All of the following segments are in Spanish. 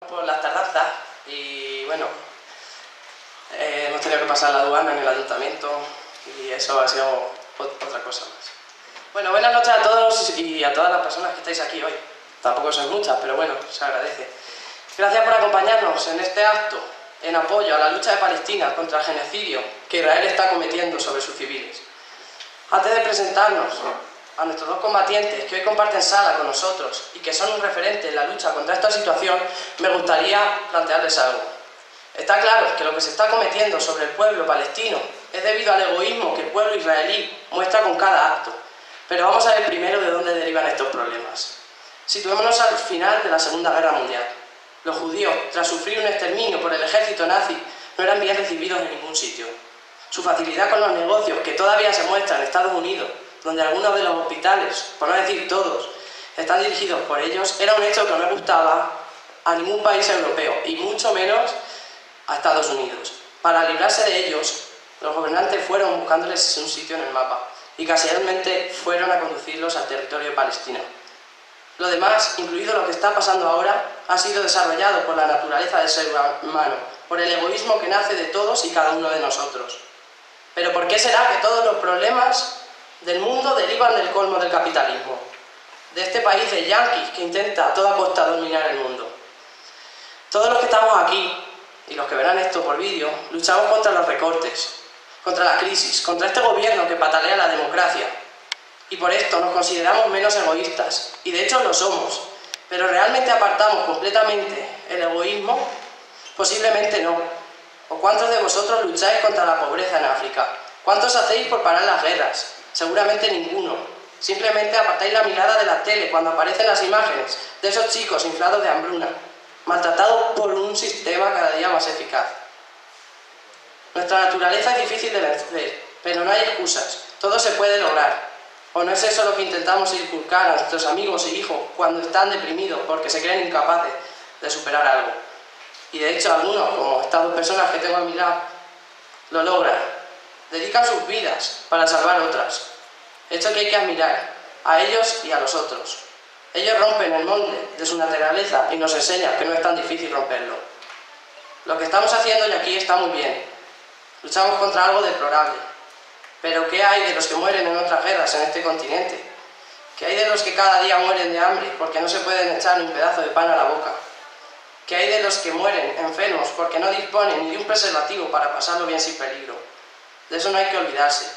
Por las terrazas y bueno, hemos tenido que pasar la aduana en el ayuntamiento y eso ha sido otra cosa más. Bueno, buenas noches a todos y a todas las personas que estáis aquí hoy. Tampoco son muchas, pero bueno, se agradece. Gracias por acompañarnos en este acto en apoyo a la lucha de Palestina contra el genocidio que Israel está cometiendo sobre sus civiles. Antes de presentarnos a nuestros dos combatientes que hoy comparten sala con nosotros y que son un referente en la lucha contra esta situación, me gustaría plantearles algo. Está claro que lo que se está cometiendo sobre el pueblo palestino es debido al egoísmo que el pueblo israelí muestra con cada acto. Pero vamos a ver primero de dónde derivan estos problemas. Situémonos al final de la Segunda Guerra Mundial. Los judíos, tras sufrir un exterminio por el ejército nazi, no eran bien recibidos en ningún sitio. Su facilidad con los negocios, que todavía se muestra en Estados Unidos, donde algunos de los hospitales, por no decir todos, están dirigidos por ellos, era un hecho que no le gustaba a ningún país europeo, y mucho menos a Estados Unidos. Para librarse de ellos, los gobernantes fueron buscándoles un sitio en el mapa, y casualmente fueron a conducirlos al territorio palestino. Lo demás, incluido lo que está pasando ahora, ha sido desarrollado por la naturaleza del ser humano, por el egoísmo que nace de todos y cada uno de nosotros. Pero ¿por qué será que todos los problemas del mundo derivan del colmo del capitalismo? De este país de yanquis que intenta a toda costa dominar el mundo. Todos los que estamos aquí, y los que verán esto por vídeo, luchamos contra los recortes, contra la crisis, contra este gobierno que patalea la democracia. Y por esto nos consideramos menos egoístas, y de hecho lo somos. Pero ¿realmente apartamos completamente el egoísmo? Posiblemente no. ¿O cuántos de vosotros lucháis contra la pobreza en África? ¿Cuántos hacéis por parar las guerras? Seguramente ninguno. Simplemente apartáis la mirada de la tele cuando aparecen las imágenes de esos chicos inflados de hambruna, maltratados por un sistema cada día más eficaz. Nuestra naturaleza es difícil de vencer, pero no hay excusas. Todo se puede lograr. ¿O no es eso lo que intentamos inculcar a nuestros amigos e hijos cuando están deprimidos porque se creen incapaces de superar algo? Y de hecho algunos, como estas dos personas que tengo a mi lado, lo logran. Dedican sus vidas para salvar otras. Hecho que hay que admirar a ellos y a los otros. Ellos rompen el molde de su naturaleza y nos enseñan que no es tan difícil romperlo. Lo que estamos haciendo hoy aquí está muy bien. Luchamos contra algo deplorable. Pero ¿qué hay de los que mueren en otras guerras en este continente? ¿Qué hay de los que cada día mueren de hambre porque no se pueden echar ni un pedazo de pan a la boca? ¿Qué hay de los que mueren enfermos porque no disponen ni de un preservativo para pasarlo bien sin peligro? De eso no hay que olvidarse.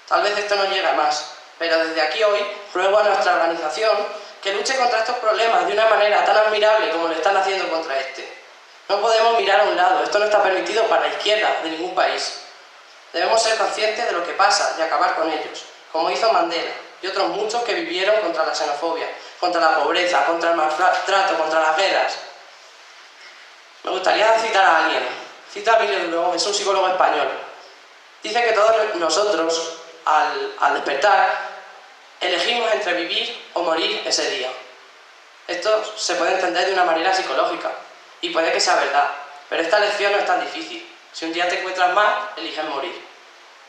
Tal vez esto no llegue a más, pero desde aquí hoy ruego a nuestra organización que luche contra estos problemas de una manera tan admirable como lo están haciendo contra este. No podemos mirar a un lado, esto no está permitido para la izquierda de ningún país. Debemos ser conscientes de lo que pasa y acabar con ellos, como hizo Mandela y otros muchos que vivieron contra la xenofobia, contra la pobreza, contra el maltrato, contra las guerras. Me gustaría citar a alguien. Cito a Emilio Durkheim, es un psicólogo español. Dice que todos nosotros, al despertar, elegimos entre vivir o morir ese día. Esto se puede entender de una manera psicológica, y puede que sea verdad, pero esta elección no es tan difícil. Si un día te encuentras mal, eliges morir.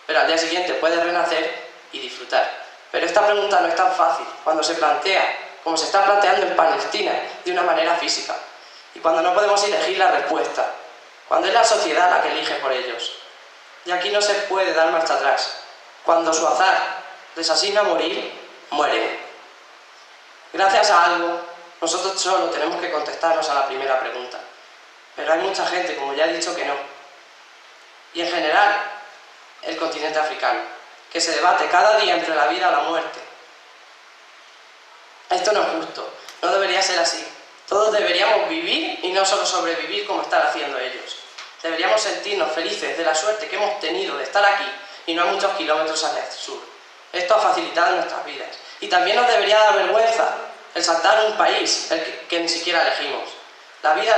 Pero al día siguiente puedes renacer y disfrutar. Pero esta pregunta no es tan fácil cuando se plantea, como se está planteando en Palestina, de una manera física. Y cuando no podemos elegir la respuesta, cuando es la sociedad la que elige por ellos. Y aquí no se puede dar marcha atrás. Cuando su azar les asigna morir, mueren. Gracias a algo, nosotros solo tenemos que contestarnos a la primera pregunta. Pero hay mucha gente, como ya he dicho, que no. Y en general, el continente africano, que se debate cada día entre la vida y la muerte. Esto no es justo, no debería ser así. Todos deberíamos vivir y no solo sobrevivir como están haciendo ellos. Deberíamos sentirnos felices de la suerte que hemos tenido de estar aquí y no a muchos kilómetros hacia el sur. Esto ha facilitado nuestras vidas. Y también nos debería dar vergüenza el saltar un país que ni siquiera elegimos. La vida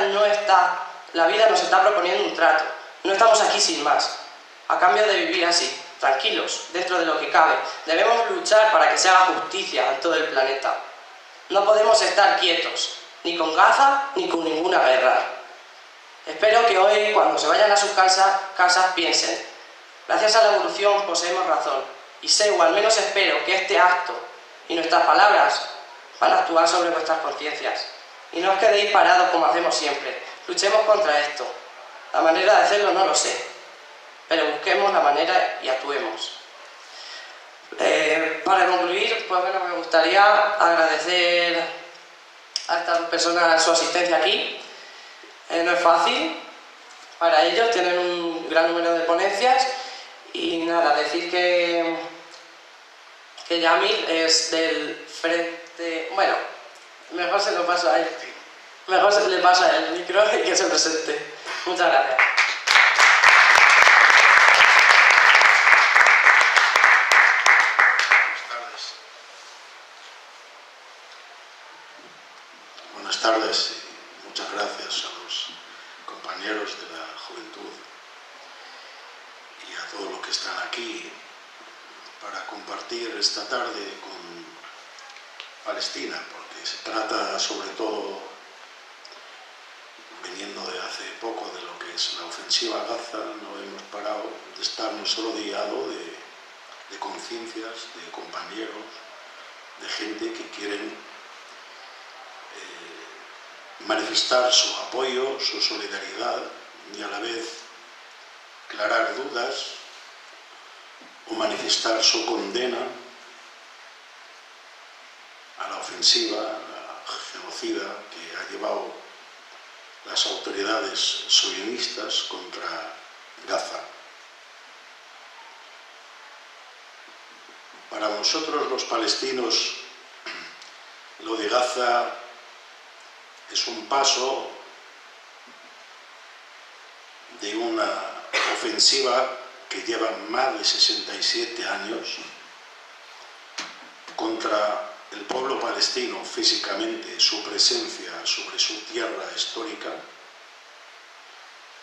nos está proponiendo un trato. No estamos aquí sin más. A cambio de vivir así, tranquilos, dentro de lo que cabe, debemos luchar para que se haga justicia en todo el planeta. No podemos estar quietos, ni con Gaza, ni con ninguna guerra. Espero que hoy, cuando se vayan a sus casas, piensen: gracias a la evolución poseemos razón, y sé, o al menos espero, que este acto y nuestras palabras van a actuar sobre vuestras conciencias. Y no os quedéis parados como hacemos siempre. Luchemos contra esto. La manera de hacerlo no lo sé, pero busquemos la manera y actuemos. Para concluir, pues bueno, me gustaría agradecer a estas personas su asistencia aquí. No es fácil para ellos, tienen un gran número de ponencias y nada, decir que Yamil es del frente... Bueno, mejor se lo paso a él. Mejor se le pasa el micro y que se presente. Muchas gracias. Buenas tardes y muchas gracias a los compañeros de la juventud y a todos los que están aquí para compartir esta tarde con Palestina, porque se trata sobre todo, viniendo de hace poco de lo que es la ofensiva a Gaza, no hemos parado de estarnos rodeados de conciencias, de compañeros, de gente que quieren manifestar su apoyo, su solidaridad y a la vez aclarar dudas o manifestar su condena a la ofensiva, a la genocida que ha llevado las autoridades sionistas contra Gaza. Para nosotros los palestinos, lo de Gaza es un paso de una ofensiva que lleva más de 67 años contra el pueblo palestino físicamente, su presencia sobre su tierra histórica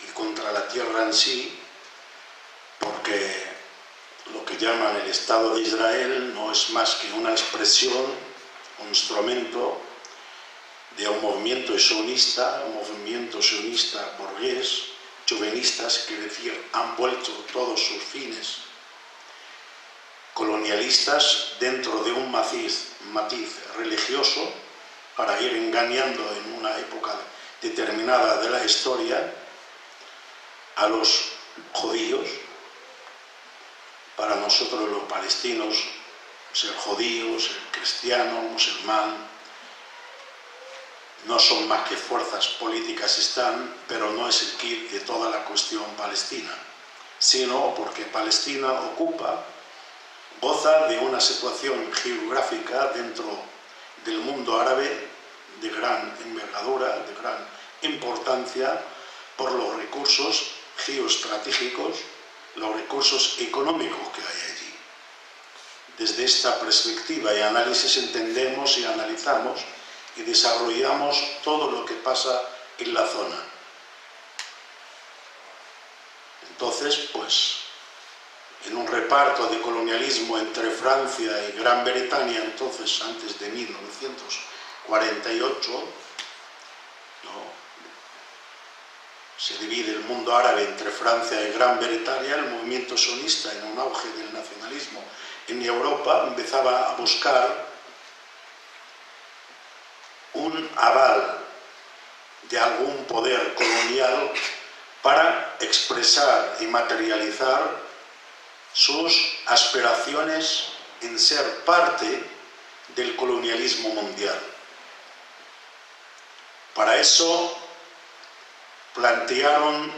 y contra la tierra en sí, porque lo que llaman el Estado de Israel no es más que una expresión, un instrumento de un movimiento sionista burgués, chauvinistas, que decir, han vuelto todos sus fines colonialistas dentro de un matiz religioso para ir engañando en una época determinada de la historia a los judíos. Para nosotros los palestinos, ser judío, ser cristiano, musulmán, no son más que fuerzas políticas están, pero no es el kit de toda la cuestión palestina, sino porque Palestina goza de una situación geográfica dentro del mundo árabe de gran envergadura, de gran importancia por los recursos geoestratégicos, los recursos económicos que hay allí. Desde esta perspectiva y análisis entendemos y analizamos y desarrollamos todo lo que pasa en la zona. Entonces, pues, en un reparto de colonialismo entre Francia y Gran Bretaña, entonces antes de 1948, se divide el mundo árabe entre Francia y Gran Bretaña, el movimiento sionista en un auge del nacionalismo en Europa empezaba a buscar un aval de algún poder colonial para expresar y materializar sus aspiraciones en ser parte del colonialismo mundial. Para eso plantearon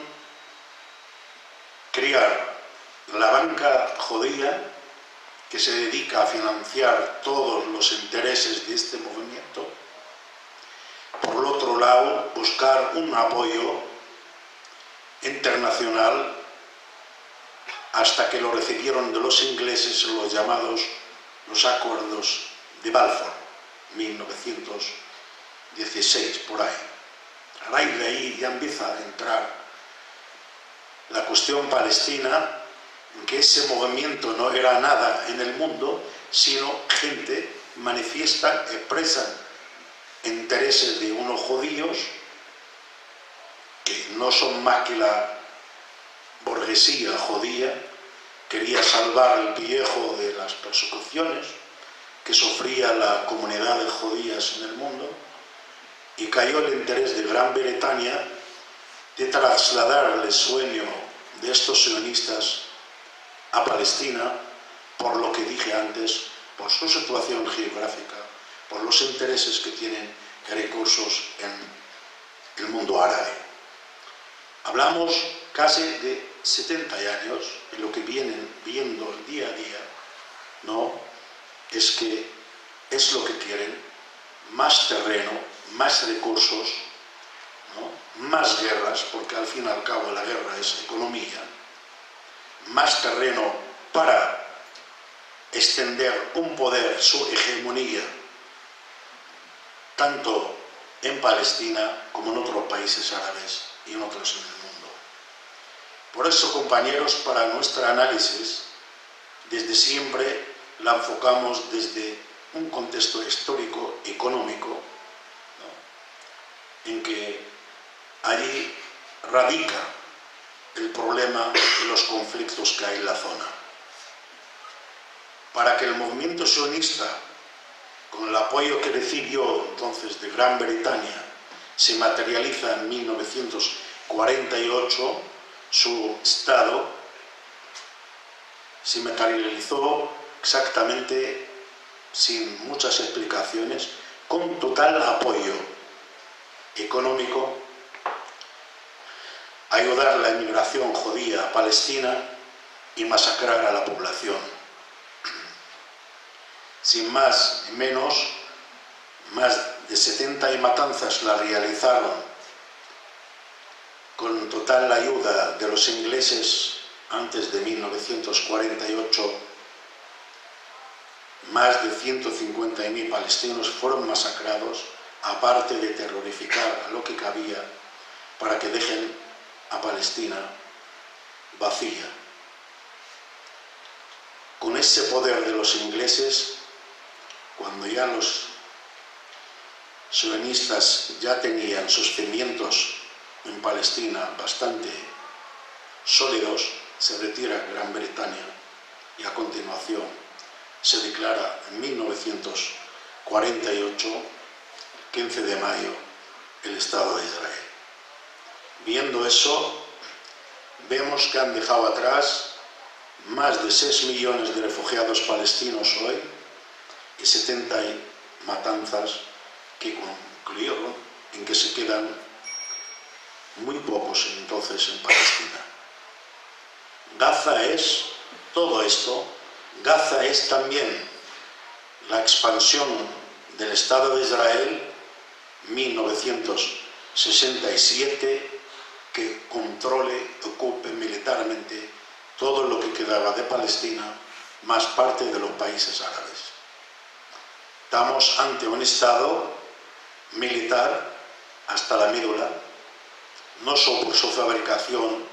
crear la banca judía, que se dedica a financiar todos los intereses de este movimiento. Por el otro lado, buscar un apoyo internacional hasta que lo recibieron de los ingleses los llamados los acuerdos de Balfour, 1916, por ahí. A raíz de ahí ya empieza a entrar la cuestión palestina, en que ese movimiento no era nada en el mundo, sino gente manifiesta, expresa intereses de unos judíos que no son más que la burguesía judía, quería salvar el pellejo de las persecuciones que sufría la comunidad de judías en el mundo, y cayó el interés de Gran Bretaña de trasladar el sueño de estos sionistas a Palestina, por lo que dije antes, por su situación geográfica, por los intereses que tienen y recursos en el mundo árabe. Hablamos casi de 70 años y lo que vienen viendo el día a día, ¿no?, es que es lo que quieren: más terreno, más recursos, ¿no?, más guerras, porque al fin y al cabo la guerra es economía, más terreno para extender un poder, su hegemonía, tanto en Palestina como en otros países árabes y en otros en el mundo. Por eso, compañeros, para nuestro análisis, desde siempre la enfocamos desde un contexto histórico, económico, ¿no?, en que allí radica el problema y los conflictos que hay en la zona. Para que el movimiento sionista, con el apoyo que recibió entonces de Gran Bretaña, se materializa en 1948, su Estado se materializó exactamente, sin muchas explicaciones, con total apoyo económico, ayudar a la inmigración judía a Palestina y masacrar a la población. Sin más ni menos, más de 70 matanzas la realizaron con total ayuda de los ingleses antes de 1948. Más de 150.000 palestinos fueron masacrados, aparte de terrorificar a lo que cabía para que dejen a Palestina vacía. Con ese poder de los ingleses, cuando ya los sionistas ya tenían sus cimientos en Palestina bastante sólidos, se retira Gran Bretaña y a continuación se declara en 1948, 15 de mayo, el Estado de Israel. Viendo eso, vemos que han dejado atrás más de 6 millones de refugiados palestinos hoy y 70 matanzas que concluyeron en que se quedan muy pocos entonces en Palestina. Gaza es todo esto. Gaza es también la expansión del Estado de Israel, 1967, que controle, ocupe militarmente todo lo que quedaba de Palestina, más parte de los países árabes. Estamos ante un Estado militar hasta la médula, no solo por su fabricación,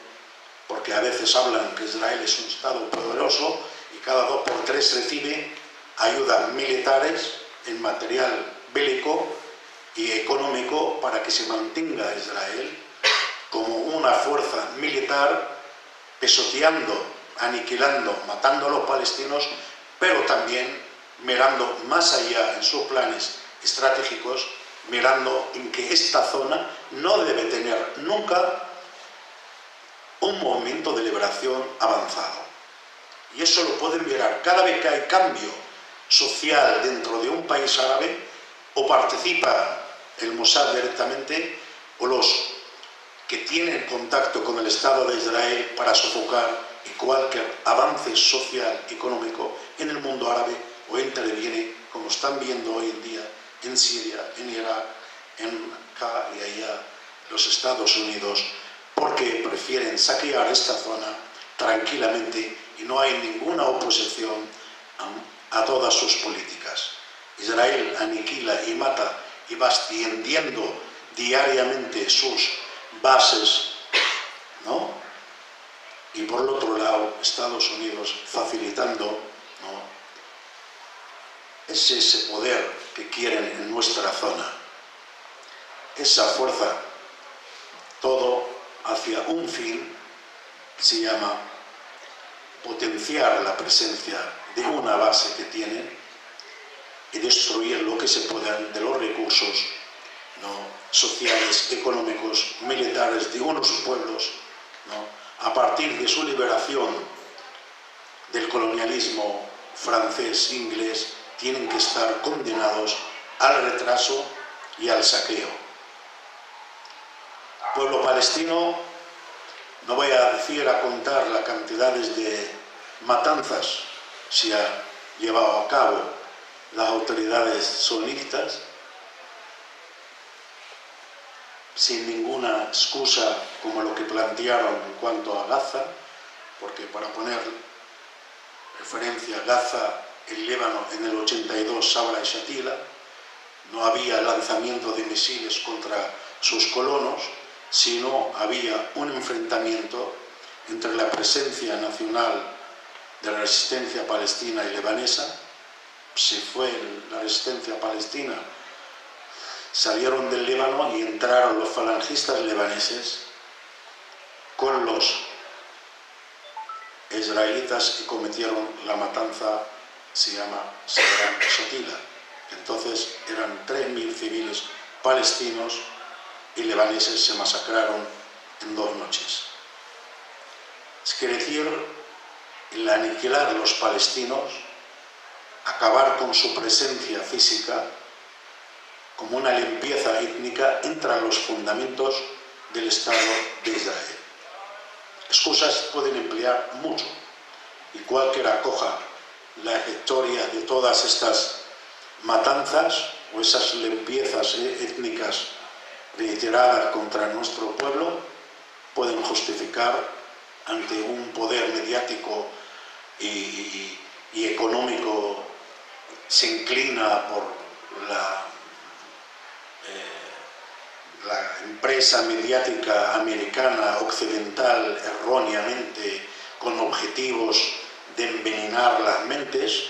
porque a veces hablan que Israel es un Estado poderoso y cada 2 por 3 recibe ayudas militares en material bélico y económico para que se mantenga Israel como una fuerza militar pisoteando, aniquilando, matando a los palestinos, pero también mirando más allá en sus planes estratégicos, mirando en que esta zona no debe tener nunca un movimiento de liberación avanzado. Y eso lo pueden mirar cada vez que hay cambio social dentro de un país árabe, o participa el Mossad directamente, o los que tienen contacto con el Estado de Israel para sofocar cualquier avance social, económico en el mundo árabe, o interviene, como están viendo hoy en día, en Siria, en Irak, en acá y allá, los Estados Unidos, porque prefieren saquear esta zona tranquilamente y no hay ninguna oposición a todas sus políticas. Israel aniquila y mata y va extendiendo diariamente sus bases, ¿no? Y por el otro lado, Estados Unidos facilitando, ¿no?, es ese poder que quieren en nuestra zona, esa fuerza, todo hacia un fin, se llama potenciar la presencia de una base que tienen y destruir lo que se puedan de los recursos ¿no?, sociales, económicos, militares de unos pueblos, ¿no?, a partir de su liberación del colonialismo francés, inglés, tienen que estar condenados al retraso y al saqueo. Pueblo palestino, no voy a decir, a contar las cantidades de matanzas se ha llevado a cabo las autoridades sionistas, sin ninguna excusa como lo que plantearon en cuanto a Gaza, porque para poner referencia a Gaza, el Líbano en el 82, Sabra y Shatila, no había lanzamiento de misiles contra sus colonos, sino había un enfrentamiento entre la presencia nacional de la resistencia palestina y libanesa. Se fue la resistencia palestina, salieron del Líbano y entraron los falangistas libaneses con los israelitas y cometieron la matanza, se llama Sabra y Shatila. Entonces eran 3.000 civiles palestinos y libaneses se masacraron en 2 noches. Es decir, el aniquilar a los palestinos, acabar con su presencia física, como una limpieza étnica, entra en los fundamentos del Estado de Israel. Excusas pueden emplear mucho, y cualquiera coja la historia de todas estas matanzas o esas limpiezas étnicas reiteradas contra nuestro pueblo, pueden justificar ante un poder mediático y económico, se inclina por la empresa mediática americana occidental erróneamente con objetivos de envenenar las mentes.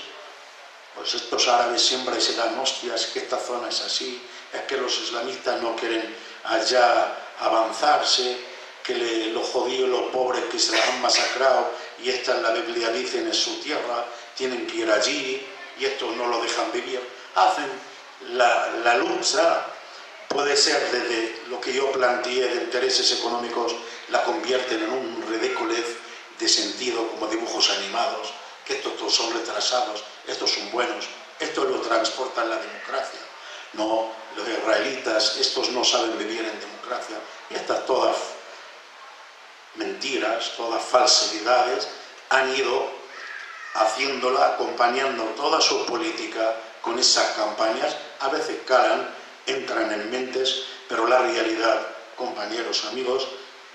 Pues estos árabes siempre se dan hostias, que esta zona es así, es que los islamistas no quieren allá avanzarse, que los judíos, los pobres que se las han masacrado, y esta en la Biblia dicen es su tierra, tienen que ir allí, y estos no lo dejan vivir. Hacen la lucha, puede ser desde lo que yo planteé de intereses económicos, la convierten en un ridiculez de sentido, como dibujos animados, que estos son retrasados, estos son buenos, estos lo transportan la democracia. No, los israelitas, estos no saben vivir en democracia. Y estas todas mentiras, todas falsedades, han ido haciéndola, acompañando toda su política con esas campañas. A veces calan, entran en mentes, pero la realidad, compañeros, amigos,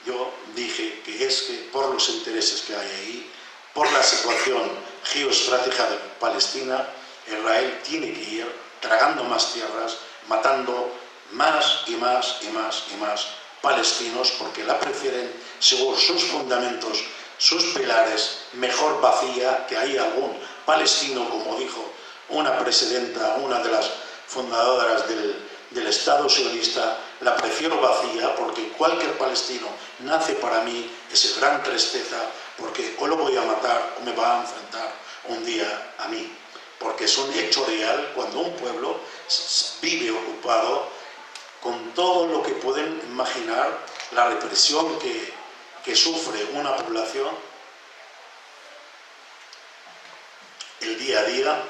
yo dije que es que por los intereses que hay ahí, por la situación geoestratégica de Palestina, Israel tiene que ir tragando más tierras, matando más y más y más y más palestinos, porque la prefieren, según sus fundamentos, sus pilares, mejor vacía, que hay algún palestino, como dijo una presidenta, una de las fundadoras del Estado sionista, la prefiero vacía, porque cualquier palestino nace para mí, es gran tristeza, porque o lo voy a matar o me va a enfrentar un día a mí. Porque es un hecho real cuando un pueblo vive ocupado con todo lo que pueden imaginar, la represión que sufre una población el día a día,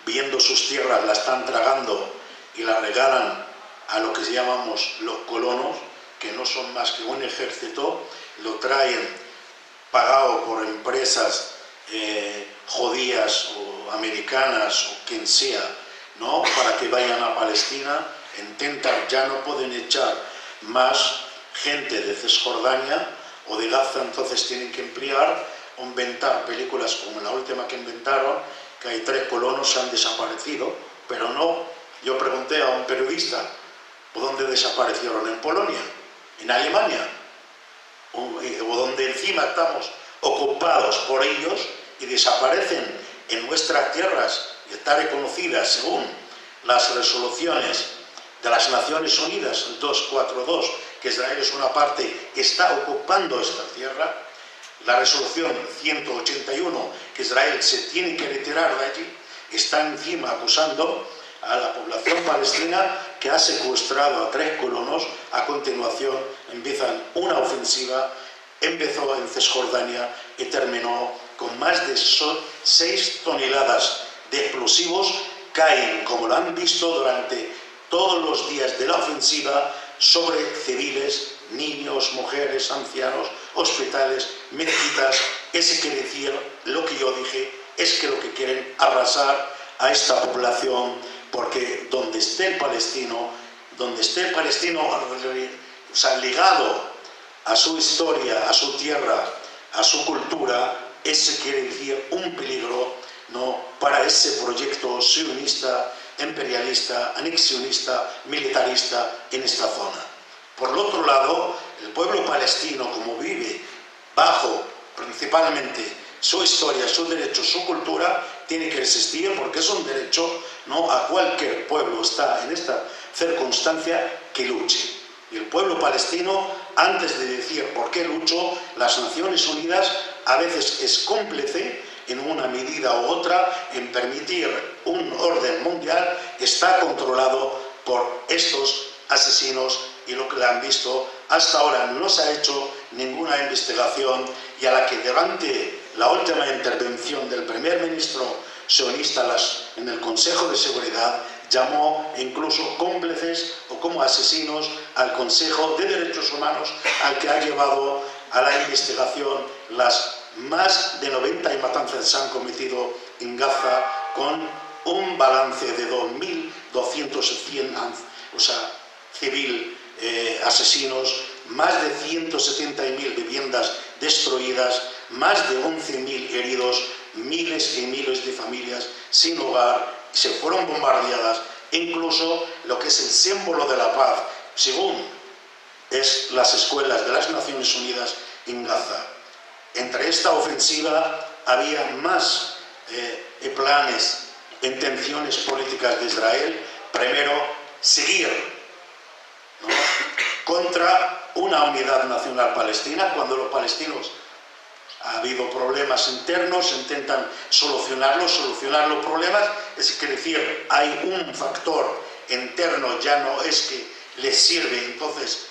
viendo sus tierras, la están tragando y la regalan a lo que llamamos los colonos, que no son más que un ejército, lo traen pagado por empresas judías o americanas o quien sea, ¿no?, para que vayan a Palestina. Intentan, ya no pueden echar más gente de Cisjordania o de Gaza, entonces tienen que emplear o inventar películas como la última que inventaron, que hay 3 colonos que han desaparecido, pero no. Yo pregunté a un periodista, ¿dónde desaparecieron? ¿En Polonia? ¿En Alemania? ¿O donde encima estamos ocupados por ellos y desaparecen en nuestras tierras y están reconocidas según las resoluciones de las Naciones Unidas, el 242, que Israel es una parte, está ocupando esta tierra, la resolución 181, que Israel se tiene que retirar de allí, está encima acusando a la población palestina, que ha secuestrado a 3 colonos. A continuación empiezan una ofensiva, empezó en Cisjordania y terminó con más de 6 toneladas de explosivos. Caen, como lo han visto durante todos los días de la ofensiva, sobre civiles, niños, mujeres, ancianos, hospitales, mezquitas. Ese quiere decir lo que yo dije, es que lo que quieren arrasar a esta población, porque donde esté el palestino, o sea, ligado a su historia, a su tierra, a su cultura, ese quiere decir un peligro, ¿no?, para ese proyecto sionista, imperialista, anexionista, militarista en esta zona. Por el otro lado, el pueblo palestino, como vive bajo principalmente su historia, su derecho, su cultura, tiene que resistir, porque es un derecho, ¿no?, a cualquier pueblo está en esta circunstancia que luche. Y el pueblo palestino, antes de decir por qué luchó, las Naciones Unidas a veces es cómplice en una medida u otra en permitir un orden mundial. Está controlado por estos asesinos, y lo que le han visto hasta ahora no se ha hecho ninguna investigación, y a la que durante la última intervención del primer ministro sionista en el Consejo de Seguridad llamó incluso cómplices o como asesinos al Consejo de Derechos Humanos, al que ha llevado a la investigación las más de 90 matanzas se han cometido en Gaza, con un balance de 2.200 civil asesinos, más de 170.000 viviendas destruidas, más de 11.000 heridos, miles y miles de familias sin hogar, se fueron bombardeadas. Incluso lo que es el símbolo de la paz, según es las escuelas de las Naciones Unidas en Gaza. Entre esta ofensiva había más planes, intenciones políticas de Israel. Primero, seguir, ¿no?, contra una unidad nacional palestina. Cuando los palestinos ha habido problemas internos, intentan solucionar los problemas. Es decir, hay un factor interno, ya no es que les sirve. Entonces,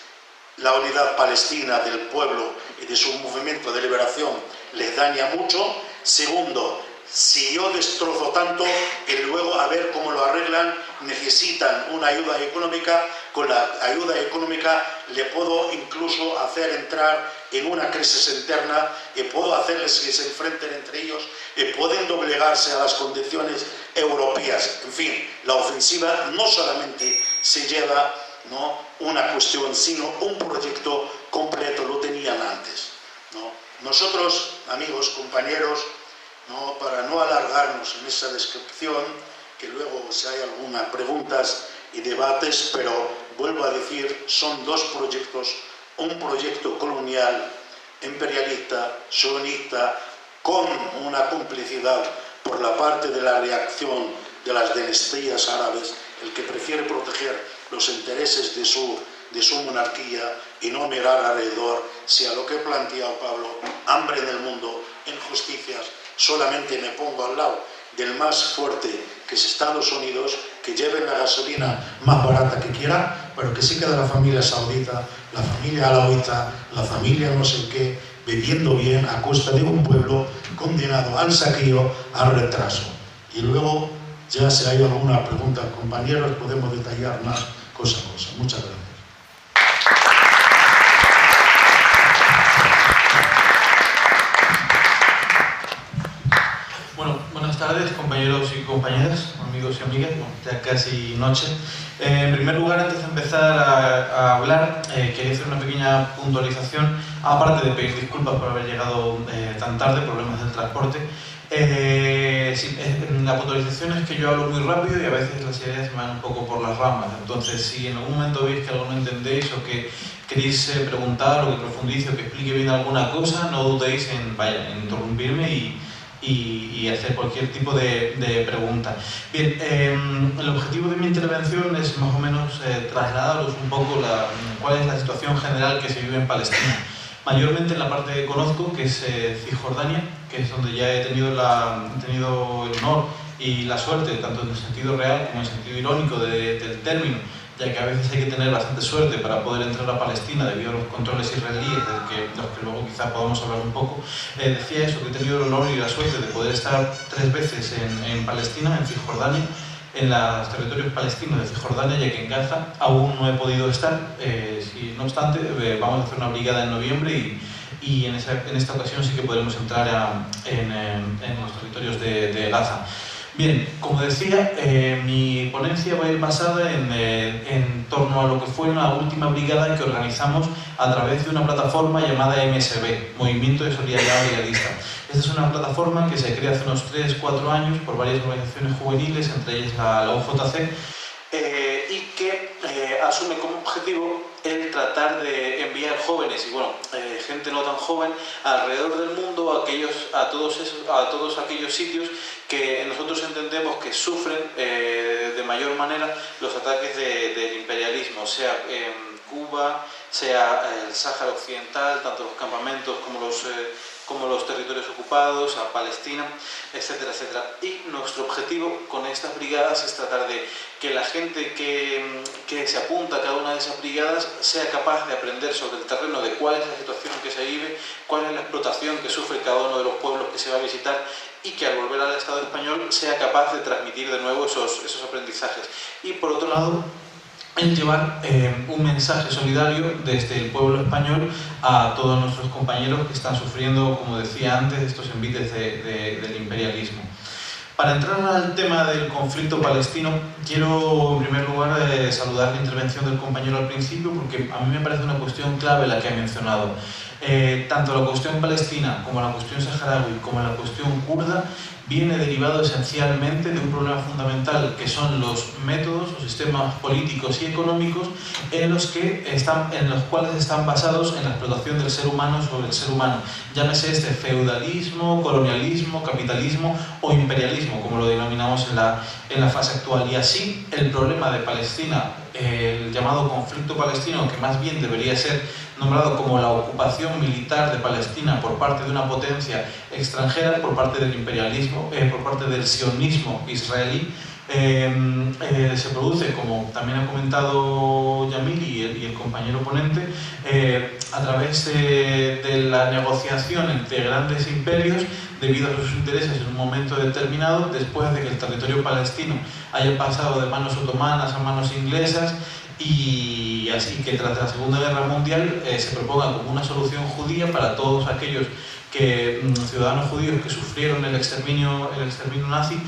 la unidad palestina del pueblo y de su movimiento de liberación les daña mucho. Segundo, si yo destrozo tanto, y luego a ver cómo lo arreglan, necesitan una ayuda económica. Con la ayuda económica le puedo incluso hacer entrar en una crisis interna, y puedo hacerles que se enfrenten entre ellos, y pueden doblegarse a las condiciones europeas. En fin, la ofensiva no solamente se lleva, ¿no?, una cuestión, sino un proyecto completo. Lo tenían antes, ¿no? Nosotros, amigos, compañeros, ¿no?, para no alargarnos en esa descripción, que luego si hay algunas preguntas y debates, pero vuelvo a decir, son dos proyectos: un proyecto colonial, imperialista, sionista, con una complicidad por la parte de la reacción de las dinastías árabes, el que prefiere proteger los intereses de su monarquía y no mirar alrededor. Si a lo que ha planteado Pablo, hambre en el mundo, injusticias, solamente me pongo al lado del más fuerte, que es Estados Unidos, que lleven la gasolina más barata que quiera, pero que sí queda la familia saudita, la familia alauita, la familia no sé qué, viviendo bien a costa de un pueblo condenado al saqueo, al retraso. Y luego, ya si hay alguna pregunta, compañeros, podemos detallar más cosa a cosa. Muchas gracias. Bueno, buenas tardes, compañeros y compañeras, amigos y amigas, bueno, ya casi noche. En primer lugar, antes de empezar a hablar, quería hacer una pequeña puntualización, aparte de pedir disculpas por haber llegado tan tarde, problemas del transporte. La puntualización es que yo hablo muy rápido y a veces las ideas se me van un poco por las ramas. Entonces, si en algún momento veis que algo no entendéis o que queréis preguntar o que profundice o que explique bien alguna cosa, no dudéis en interrumpirme y hacer cualquier tipo de pregunta. Bien, el objetivo de mi intervención es más o menos trasladaros un poco cuál es la situación general que se vive en Palestina. Mayormente en la parte que conozco, que es Cisjordania, que es donde ya he tenido el honor y la suerte, tanto en el sentido real como en el sentido irónico del término, ya que a veces hay que tener bastante suerte para poder entrar a Palestina debido a los controles israelíes, de los que luego quizá podamos hablar un poco. Decía eso, que he tenido el honor y la suerte de poder estar 3 veces en Palestina, en Cisjordania, en los territorios palestinos de Cisjordania, ya que en Gaza aún no he podido estar. No obstante, vamos a hacer una brigada en noviembre y en esta ocasión sí que podremos entrar en los territorios de Gaza. Bien, como decía, mi ponencia va a ir basada en torno a lo que fue una última brigada que organizamos a través de una plataforma llamada MSB, Movimiento de Solidaridad Brigadista. Esta es una plataforma que se crea hace unos 3-4 años por varias organizaciones juveniles, entre ellas la UJC, y que asume como objetivo el tratar de enviar jóvenes y gente no tan joven alrededor del mundo a todos aquellos sitios que nosotros entendemos que sufren de mayor manera los ataques del imperialismo, sea en Cuba, sea el Sáhara Occidental, tanto los campamentos como los territorios ocupados, a Palestina, etcétera, etcétera. Y nuestro objetivo con estas brigadas es tratar de que la gente que se apunta a cada una de esas brigadas sea capaz de aprender sobre el terreno de cuál es la situación que se vive, cuál es la explotación que sufre cada uno de los pueblos que se va a visitar y que al volver al Estado español sea capaz de transmitir de nuevo esos aprendizajes. Y por otro lado, en llevar un mensaje solidario desde el pueblo español a todos nuestros compañeros que están sufriendo, como decía antes, estos envites del imperialismo. Para entrar al tema del conflicto palestino, quiero en primer lugar saludar la intervención del compañero al principio, porque a mí me parece una cuestión clave la que ha mencionado. Tanto la cuestión palestina como la cuestión saharaui como la cuestión kurda viene derivado esencialmente de un problema fundamental que son los métodos, los sistemas políticos y económicos en los cuales están basados en la explotación del ser humano sobre el ser humano. Llámese este feudalismo, colonialismo, capitalismo o imperialismo, como lo denominamos en la fase actual. Y así el problema de Palestina, el llamado conflicto palestino, que más bien debería ser nombrado como la ocupación militar de Palestina por parte de una potencia extranjera, por parte del imperialismo, por parte del sionismo israelí, se produce, como también ha comentado Yamil y el compañero ponente, a través de la negociación entre grandes imperios debido a sus intereses en un momento determinado, después de que el territorio palestino haya pasado de manos otomanas a manos inglesas, y así que tras la Segunda Guerra Mundial se proponga como una solución judía para todos aquellos ciudadanos judíos que sufrieron el exterminio nazi,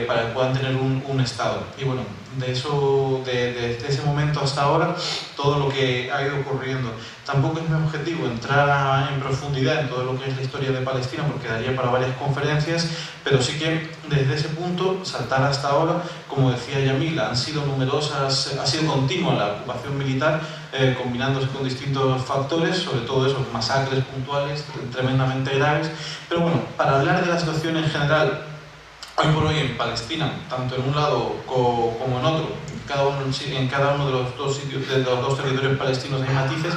para que puedan tener un Estado. Y bueno, desde ese momento hasta ahora, todo lo que ha ido ocurriendo. Tampoco es mi objetivo entrar en profundidad en todo lo que es la historia de Palestina, porque daría para varias conferencias, pero sí que desde ese punto, saltar hasta ahora, como decía Yamil, ha sido continua la ocupación militar, combinándose con distintos factores, sobre todo esos masacres puntuales tremendamente graves. Pero bueno, para hablar de la situación en general, hoy por hoy en Palestina, tanto en un lado como en otro, en cada uno de los dos territorios palestinos hay matices,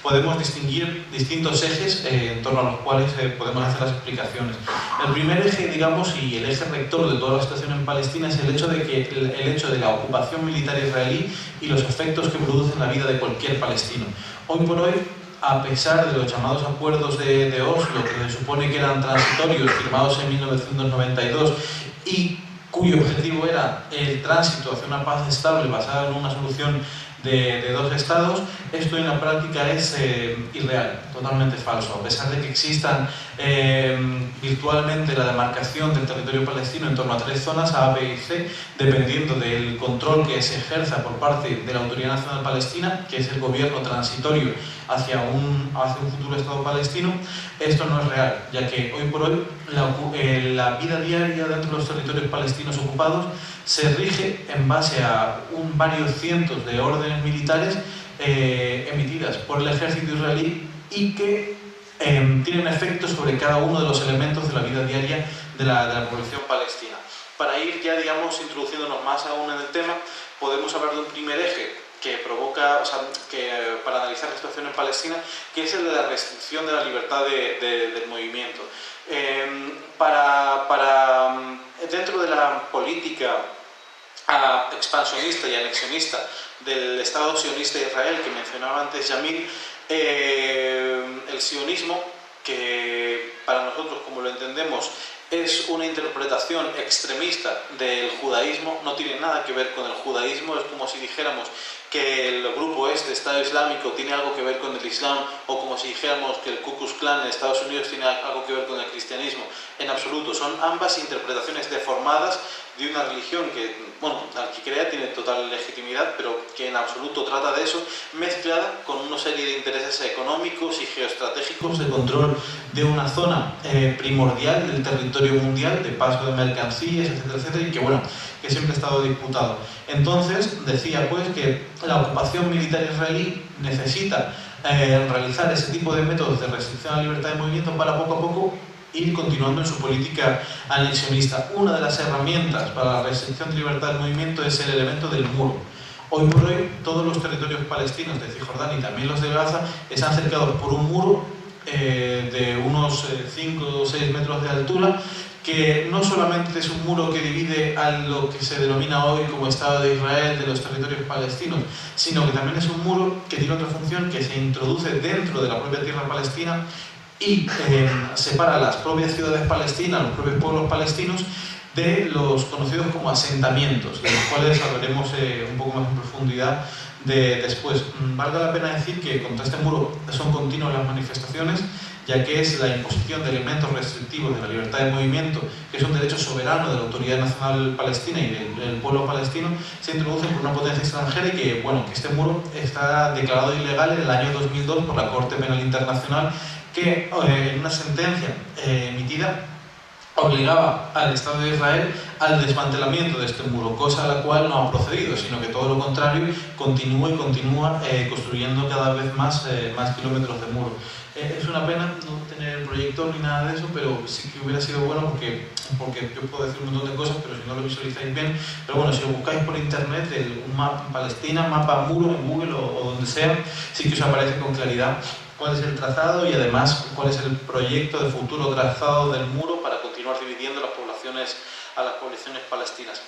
podemos distinguir distintos ejes en torno a los cuales podemos hacer las explicaciones. El primer eje, digamos, y el eje rector de toda la situación en Palestina es el hecho de la ocupación militar israelí y los efectos que produce en la vida de cualquier palestino. Hoy por hoy, a pesar de los llamados acuerdos de Oslo, que se supone que eran transitorios, firmados en 1992, y cuyo objetivo era el tránsito hacia una paz estable basada en una solución de dos estados, esto en la práctica es irreal, totalmente falso. A pesar de que existan virtualmente la demarcación del territorio palestino en torno a 3 zonas, A, B y C, dependiendo del control que se ejerza por parte de la Autoridad Nacional Palestina, que es el gobierno transitorio hacia un futuro Estado palestino, esto no es real, ya que hoy por hoy la vida diaria dentro de los territorios palestinos ocupados se rige en base a varios cientos de órdenes militares emitidas por el ejército israelí y que tienen efectos sobre cada uno de los elementos de la vida diaria de la población palestina. Para ir ya, digamos, introduciéndonos más aún en el tema, podemos hablar de un primer eje que provoca, o sea, para analizar la situación en Palestina, que es el de la restricción de la libertad del movimiento. Dentro de la política expansionista y anexionista del Estado sionista de Israel que mencionaba antes Yamil, el sionismo, que para nosotros, como lo entendemos, es una interpretación extremista del judaísmo, no tiene nada que ver con el judaísmo, es como si dijéramos que el grupo este, Estado Islámico, tiene algo que ver con el Islam, o como si dijéramos que el Ku Klux Klan en Estados Unidos tiene algo que ver con el cristianismo. En absoluto, son ambas interpretaciones deformadas de una religión que, bueno, al que crea tiene total legitimidad, pero que en absoluto trata de eso, mezclada con una serie de intereses económicos y geoestratégicos de control de una zona primordial del territorio mundial, de paso de mercancías, etcétera, etcétera, y que, bueno, que siempre ha estado disputado. Entonces, decía pues que la ocupación militar israelí necesita realizar ese tipo de métodos de restricción a la libertad de movimiento para poco a poco ir continuando en su política anexionista. Una de las herramientas para la restricción de libertad de movimiento es el elemento del muro. Hoy por hoy, todos los territorios palestinos de Cisjordania y también los de Gaza están cercados por un muro de unos 5 o 6 metros de altura, que no solamente es un muro que divide a lo que se denomina hoy como Estado de Israel de los territorios palestinos, sino que también es un muro que tiene otra función, que se introduce dentro de la propia tierra palestina y separa las propias ciudades palestinas, los propios pueblos palestinos, de los conocidos como asentamientos, de los cuales hablaremos un poco más en profundidad después. Valga la pena decir que contra este muro son continuas las manifestaciones, ya que es la imposición de elementos restrictivos de la libertad de movimiento, que es un derecho soberano de la Autoridad Nacional Palestina y del pueblo palestino, se introduce por una potencia extranjera y que, bueno, que este muro está declarado ilegal en el año 2002 por la Corte Penal Internacional, que en una sentencia emitida obligaba al Estado de Israel al desmantelamiento de este muro, cosa a la cual no ha procedido, sino que todo lo contrario, continúa construyendo cada vez más kilómetros de muro. Es una pena no tener proyector ni nada de eso, pero sí que hubiera sido bueno porque yo puedo decir un montón de cosas, pero si no lo visualizáis bien. Pero bueno, si lo buscáis por internet, un mapa Palestina, mapa muro en Google o donde sea, sí que os aparece con claridad cuál es el trazado y además cuál es el proyecto de futuro trazado del muro para continuar dividiendo a las poblaciones palestinas.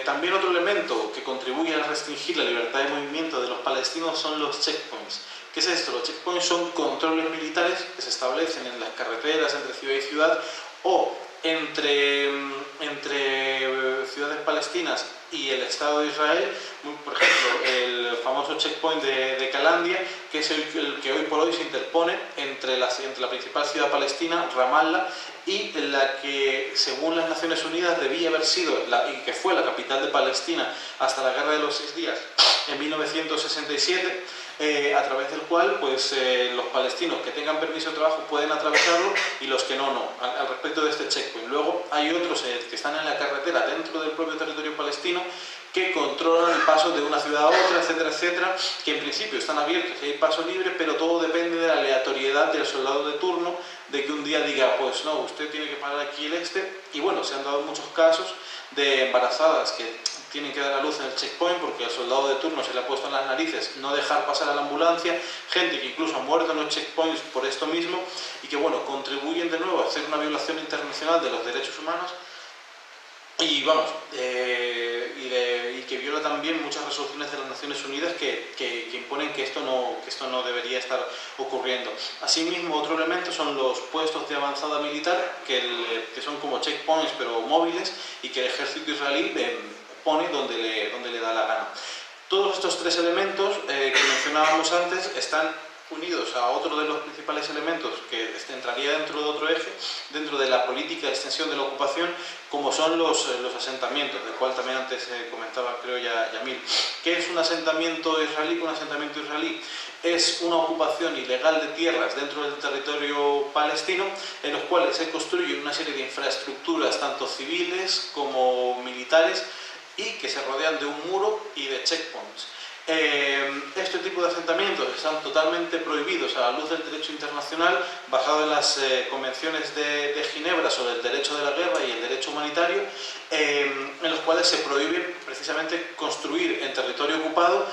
También otro elemento que contribuye a restringir la libertad de movimiento de los palestinos son los checkpoints. ¿Qué es esto? Los checkpoints son controles militares que se establecen en las carreteras entre ciudad y ciudad o entre ciudades palestinas y el Estado de Israel. Por ejemplo, el famoso checkpoint de Calandia, que es el que hoy por hoy se interpone entre la principal ciudad palestina, Ramallah, y la que, según las Naciones Unidas, debía haber sido y que fue la capital de Palestina hasta la Guerra de los 6 días en 1967, a través del cual pues, los palestinos que tengan permiso de trabajo pueden atravesarlo y los que no. Al respecto de este checkpoint. Luego hay otros que están en la carretera dentro del propio territorio palestino que controlan el paso de una ciudad a otra, etcétera, etcétera, que en principio están abiertos y hay paso libre, pero todo depende de la aleatoriedad del soldado de turno, de que un día diga, pues no, usted tiene que parar aquí y bueno, se han dado muchos casos de embarazadas que tienen que dar a luz en el checkpoint porque al soldado de turno se le ha puesto en las narices no dejar pasar a la ambulancia, gente que incluso ha muerto en los checkpoints por esto mismo y que, bueno, contribuyen de nuevo a hacer una violación internacional de los derechos humanos y, vamos, y que viola también muchas resoluciones de las Naciones Unidas que imponen que esto no debería estar ocurriendo. Asimismo, otro elemento son los puestos de avanzada militar que son como checkpoints pero móviles y que el ejército israelí pone donde le da la gana. Todos estos tres elementos que mencionábamos antes están unidos a otro de los principales elementos que entraría dentro de otro eje, dentro de la política de extensión de la ocupación, como son los asentamientos, del cual también antes comentaba, creo, Yamil. ¿Qué es un asentamiento israelí? Un asentamiento israelí es una ocupación ilegal de tierras dentro del territorio palestino, en los cuales se construye una serie de infraestructuras, tanto civiles como militares, y que se rodean de un muro y de checkpoints. Este tipo de asentamientos están totalmente prohibidos a la luz del derecho internacional, basado en las convenciones de Ginebra sobre el derecho de la guerra y el derecho humanitario, en los cuales se prohíbe precisamente construir en territorio ocupado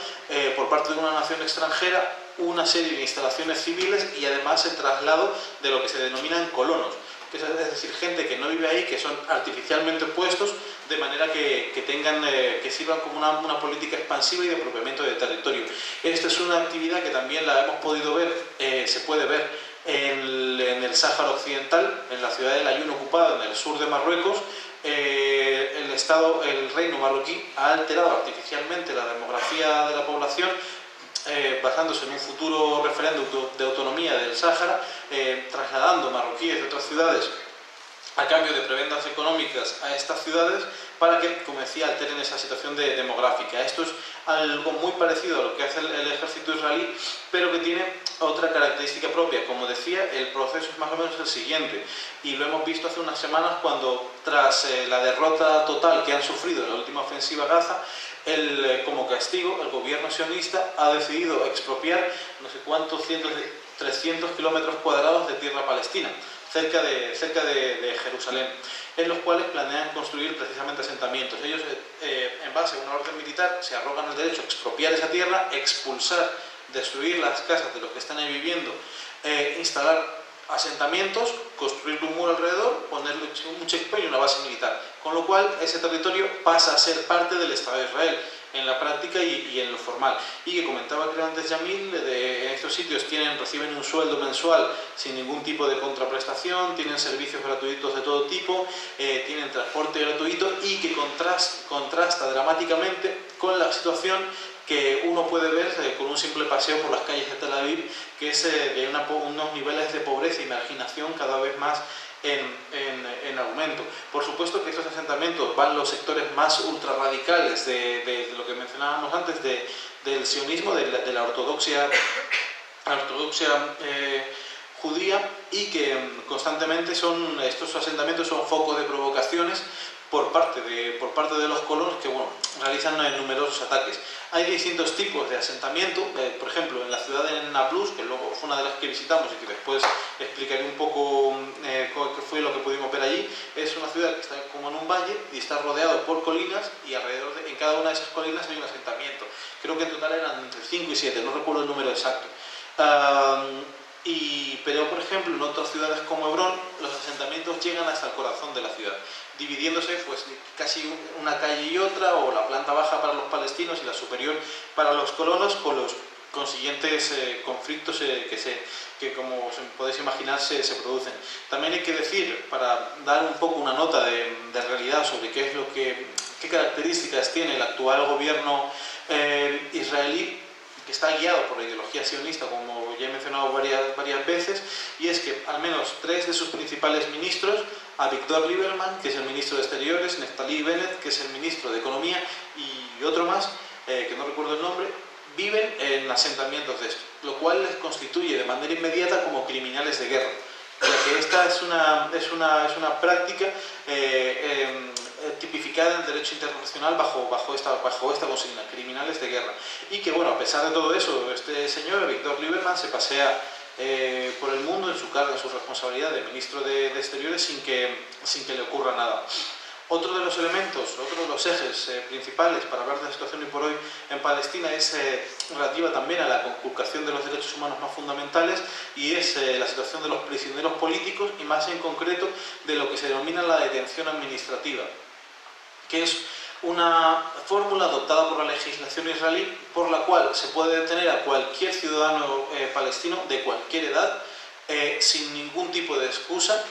por parte de una nación extranjera una serie de instalaciones civiles y además el traslado de lo que se denominan colonos, es decir, gente que no vive ahí, que son artificialmente puestos de manera que tengan, que sirvan como una política expansiva y de apropiamiento de territorio. Esta es una actividad que también la hemos podido ver, se puede ver en el Sáhara Occidental, en la ciudad del Ayun ocupada, en el sur de Marruecos. El reino marroquí ha alterado artificialmente la demografía de la población, basándose en un futuro referéndum de autonomía del Sáhara, trasladando marroquíes de otras ciudades a cambio de prebendas económicas a estas ciudades para que, como decía, alteren esa situación demográfica. Esto es algo muy parecido a lo que hace el ejército israelí, pero que tiene otra característica propia. Como decía, el proceso es más o menos el siguiente, y lo hemos visto hace unas semanas cuando, tras la derrota total que han sufrido en la última ofensiva a Gaza, como castigo, el gobierno sionista ha decidido expropiar no sé cuántos cientos de 300 kilómetros cuadrados de tierra palestina, cerca de Jerusalén, en los cuales planean construir precisamente asentamientos. Ellos, en base a una orden militar, se arrogan el derecho a expropiar esa tierra, expulsar, destruir las casas de los que están ahí viviendo, instalar asentamientos, construir un muro alrededor, ponerle un checkpoint y una base militar, con lo cual ese territorio pasa a ser parte del Estado de Israel en la práctica y en lo formal. Y que comentaba creo antes Yamil, en estos sitios reciben un sueldo mensual sin ningún tipo de contraprestación, tienen servicios gratuitos de todo tipo, tienen transporte gratuito, y que contrasta dramáticamente con la situación que uno puede ver con un simple paseo por las calles de Tel Aviv, que es de unos niveles de pobreza y marginación cada vez más en aumento. Por supuesto que estos asentamientos van los sectores más ultrarradicales de lo que mencionábamos antes, del sionismo, de la ortodoxia judía, y que constantemente estos asentamientos son foco de provocaciones por parte de los colonos, que realizan numerosos ataques. Hay distintos tipos de asentamiento, por ejemplo en la ciudad de Nablus, que luego fue una de las que visitamos y que después explicaré un poco qué fue lo que pudimos ver allí. Es una ciudad que está como en un valle y está rodeado por colinas, y alrededor en cada una de esas colinas hay un asentamiento. Creo que en total eran entre 5 y 7, no recuerdo el número exacto. Pero por ejemplo en otras ciudades como Hebrón, los asentamientos llegan hasta el corazón de la ciudad, dividiéndose pues casi una calle y otra, o la planta baja para los palestinos y la superior para los colonos, con los consiguientes conflictos que como podéis imaginar se producen. También hay que decir, para dar un poco una nota de realidad sobre qué características tiene el actual gobierno israelí, que está guiado por la ideología sionista, como ya he mencionado varias veces, y es que al menos 3 de sus principales ministros, Avigdor Lieberman, que es el ministro de Exteriores, Naftali Bennett, que es el ministro de Economía, y otro más, que no recuerdo el nombre, viven en asentamientos de esto, lo cual les constituye de manera inmediata como criminales de guerra, ya que esta es una práctica tipificada en el derecho internacional bajo esta consigna, criminales de guerra. Y que a pesar de todo eso, este señor, Avigdor Lieberman, se pasea por el mundo en su cargo, en su responsabilidad de ministro de Exteriores, sin que le ocurra nada. Otro de los elementos, otro de los ejes principales para hablar de la situación hoy por hoy en Palestina es relativa también a la conculcación de los derechos humanos más fundamentales, y es la situación de los prisioneros políticos, y más en concreto de lo que se denomina la detención administrativa, que es una fórmula adoptada por la legislación israelí por la cual se puede detener a cualquier ciudadano palestino de cualquier edad sin ningún tipo de excusa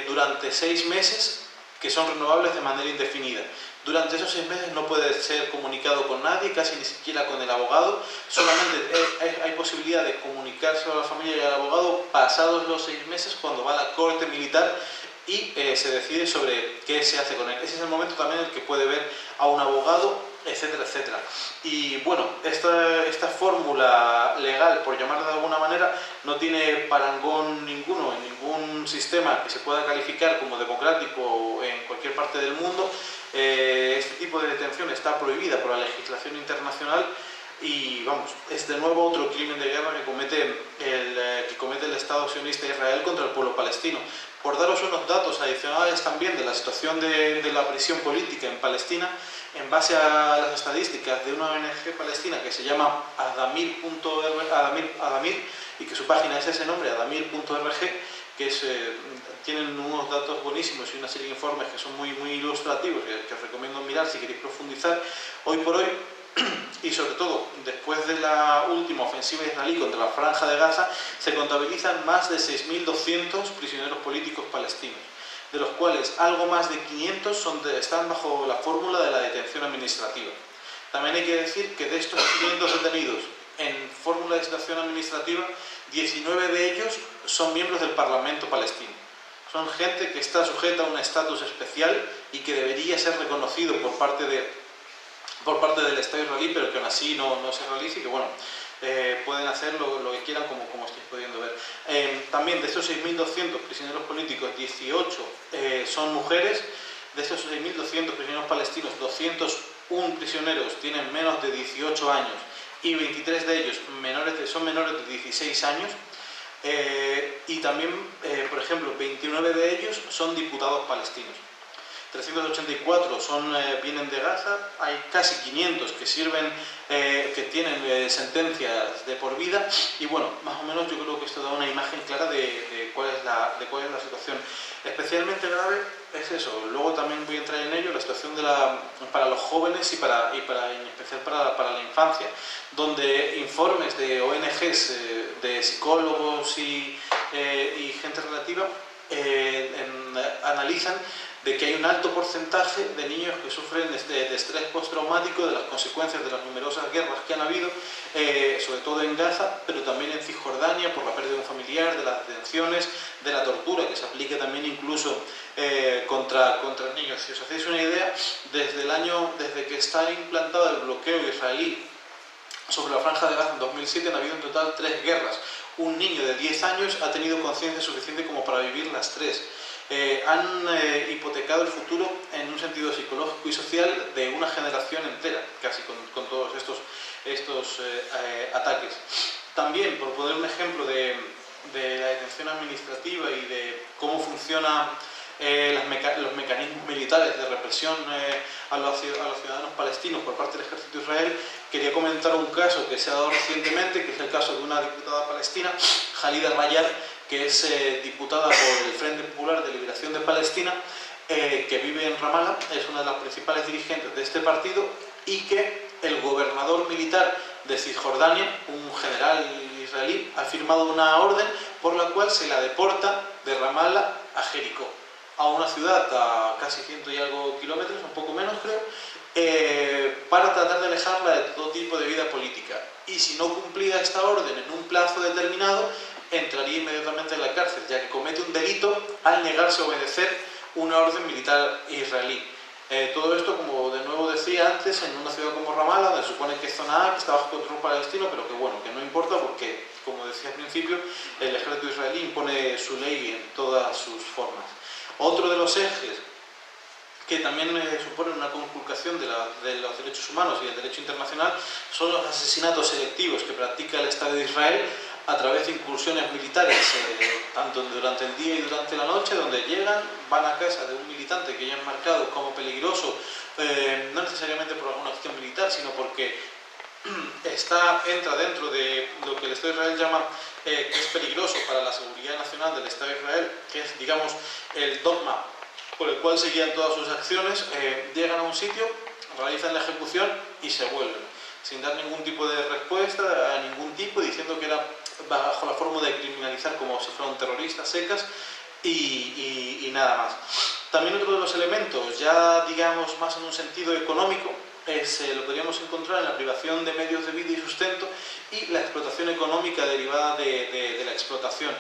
durante 6 meses, que son renovables de manera indefinida. Durante esos 6 meses no puede ser comunicado con nadie, casi ni siquiera con el abogado. Solamente hay posibilidad de comunicarse a la familia y al abogado pasados los 6 meses, cuando va a la corte militar y se decide sobre qué se hace con él. Ese es el momento también en el que puede ver a un abogado, etcétera, etcétera. Y esta fórmula legal, por llamarla de alguna manera, no tiene parangón ninguno en ningún sistema que se pueda calificar como democrático en cualquier parte del mundo. Este tipo de detención está prohibida por la legislación internacional, Y vamos, es de nuevo otro crimen de guerra que comete el Estado sionista de Israel contra el pueblo palestino. Por daros unos datos adicionales también de la situación de la prisión política en Palestina, en base a las estadísticas de una ONG palestina que se llama Adamir, y que su página es ese nombre, adamir.org, que tienen unos datos buenísimos y una serie de informes que son muy ilustrativos, que os recomiendo mirar si queréis profundizar. Hoy por hoy, y sobre todo después de la última ofensiva israelí contra la Franja de Gaza, se contabilizan más de 6.200 prisioneros políticos palestinos, de los cuales algo más de 500 están bajo la fórmula de la detención administrativa. También hay que decir que de estos 500 detenidos en fórmula de detención administrativa, 19 de ellos son miembros del Parlamento palestino. Son gente que está sujeta a un estatus especial y que debería ser reconocido por parte del Estado israelí, pero que aún así no se realiza y que, bueno, pueden hacer lo que quieran, como estáis pudiendo ver. También de estos 6.200 prisioneros políticos, 18 son mujeres. De estos 6.200 prisioneros palestinos, 201 prisioneros tienen menos de 18 años y 23 de ellos son menores de 16 años. Y también, por ejemplo, 29 de ellos son diputados palestinos. 384 vienen de Gaza, hay casi 500 que tienen sentencias de por vida, y bueno, más o menos yo creo que esto da una imagen clara de cuál es la situación. Especialmente grave es eso. Luego también voy a entrar en ello, la situación para los jóvenes y en especial para la infancia, donde informes de ONGs, de psicólogos y gente relativa analizan de que hay un alto porcentaje de niños que sufren de estrés postraumático, de las consecuencias de las numerosas guerras que han habido, sobre todo en Gaza, pero también en Cisjordania, por la pérdida de un familiar, de las detenciones, de la tortura que se aplica también incluso contra niños. Si os hacéis una idea, desde que está implantado el bloqueo israelí sobre la Franja de Gaza en 2007 han habido en total 3 guerras. Un niño de 10 años ha tenido conciencia suficiente como para vivir las 3. Han hipotecado el futuro en un sentido psicológico y social de una generación entera, casi con todos estos ataques. También, por poner un ejemplo de la detención administrativa y de cómo funcionan los mecanismos militares de represión a los ciudadanos palestinos por parte del ejército de Israel, quería comentar un caso que se ha dado recientemente, que es el caso de una diputada palestina, Khalida Rayar, que es diputada por el Frente Popular de Liberación de Palestina, que vive en Ramallah, es una de las principales dirigentes de este partido, y que el gobernador militar de Cisjordania, un general israelí, ha firmado una orden por la cual se la deporta de Ramallah a Jericó, a una ciudad a casi 100 y algo kilómetros, un poco menos creo, para tratar de alejarla de todo tipo de vida política. Y si no cumplía esta orden en un plazo determinado, entraría inmediatamente en la cárcel, ya que comete un delito al negarse a obedecer una orden militar israelí. Todo esto, como de nuevo decía antes, en una ciudad como Ramallah, donde se supone que es zona A, que está bajo control palestino, pero que bueno, que no importa porque, como decía al principio, el ejército israelí impone su ley en todas sus formas. Otro de los ejes que también suponen una conculcación de los derechos humanos y del derecho internacional son los asesinatos selectivos que practica el Estado de Israel a través de incursiones militares, tanto durante el día y durante la noche, donde llegan, van a casa de un militante que ya han marcado como peligroso, no necesariamente por alguna acción militar, sino porque entra dentro de lo que el Estado de Israel llama que es peligroso para la seguridad nacional del Estado de Israel, que es, digamos, el dogma por el cual se guían todas sus acciones. Llegan a un sitio, realizan la ejecución y se vuelven, sin dar ningún tipo de respuesta a ningún tipo, diciendo que era bajo la forma de criminalizar como si fueran terroristas secas y nada más. También otro de los elementos, ya digamos más en un sentido económico, lo podríamos encontrar en la privación de medios de vida y sustento y la explotación económica derivada de la explotación.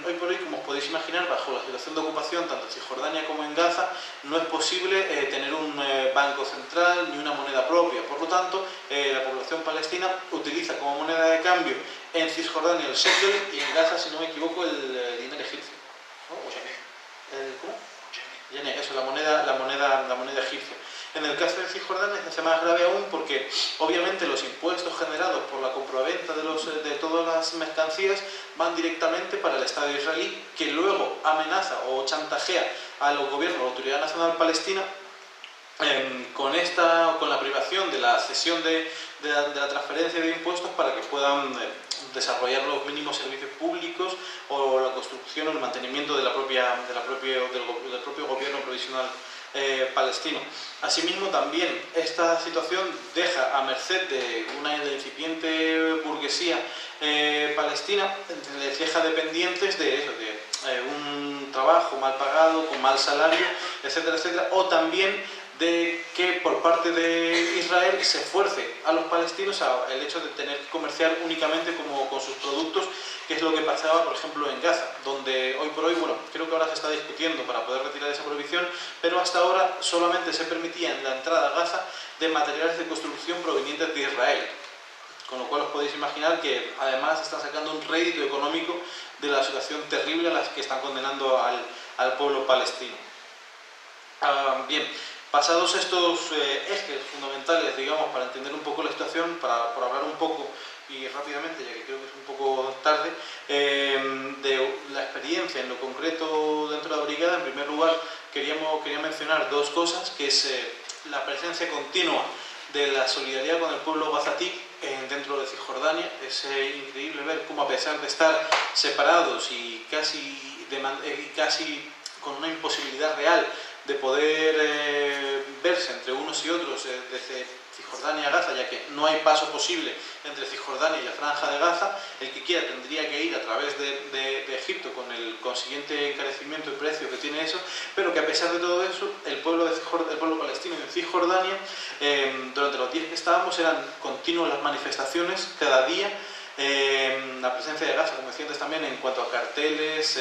Hoy por hoy, como os podéis imaginar, bajo la situación de ocupación tanto en Cisjordania como en Gaza, no es posible tener un banco central ni una moneda propia. Por lo tanto, la población palestina utiliza como moneda de cambio en Cisjordania el shekel y en Gaza, si no me equivoco, el dinero egipcio, ¿no? ¿Cómo? tenía eso, la moneda egipcia. En el caso de Cisjordania es más grave aún porque obviamente los impuestos generados por la compraventa de todas las mercancías van directamente para el Estado israelí, que luego amenaza o chantajea a los gobiernos, a la Autoridad Nacional Palestina, con la privación de la cesión de la transferencia de impuestos para que puedan desarrollar los mínimos servicios públicos o la construcción o el mantenimiento del propio gobierno provisional palestino. Asimismo, también esta situación deja a merced de una incipiente burguesía palestina, les deja dependientes de un trabajo mal pagado, con mal salario, etcétera, etcétera, o también de que por parte de Israel se fuerce a los palestinos el hecho de tener que comerciar únicamente con sus productos, que es lo que pasaba, por ejemplo, en Gaza, donde hoy por hoy, bueno, creo que ahora se está discutiendo para poder retirar esa prohibición, pero hasta ahora solamente se permitía en la entrada a Gaza de materiales de construcción provenientes de Israel, con lo cual os podéis imaginar que además están sacando un rédito económico de la situación terrible a la que están condenando al pueblo palestino. Bien, pasados estos ejes fundamentales, digamos, para entender un poco la situación, por hablar un poco y rápidamente, ya que creo que es un poco tarde, de la experiencia en lo concreto dentro de la brigada, en primer lugar quería mencionar dos cosas, que es la presencia continua de la solidaridad con el pueblo gazatí dentro de Cisjordania. Es increíble ver cómo, a pesar de estar separados y casi con una imposibilidad real de poder verse entre unos y otros desde Cisjordania a Gaza, ya que no hay paso posible entre Cisjordania y la Franja de Gaza, el que quiera tendría que ir a través de Egipto, con el consiguiente encarecimiento de precio que tiene eso, pero que a pesar de todo eso, el pueblo palestino en Cisjordania, durante los días que estábamos, eran continuas las manifestaciones, cada día. La presencia de Gaza, como decía antes también, en cuanto a carteles,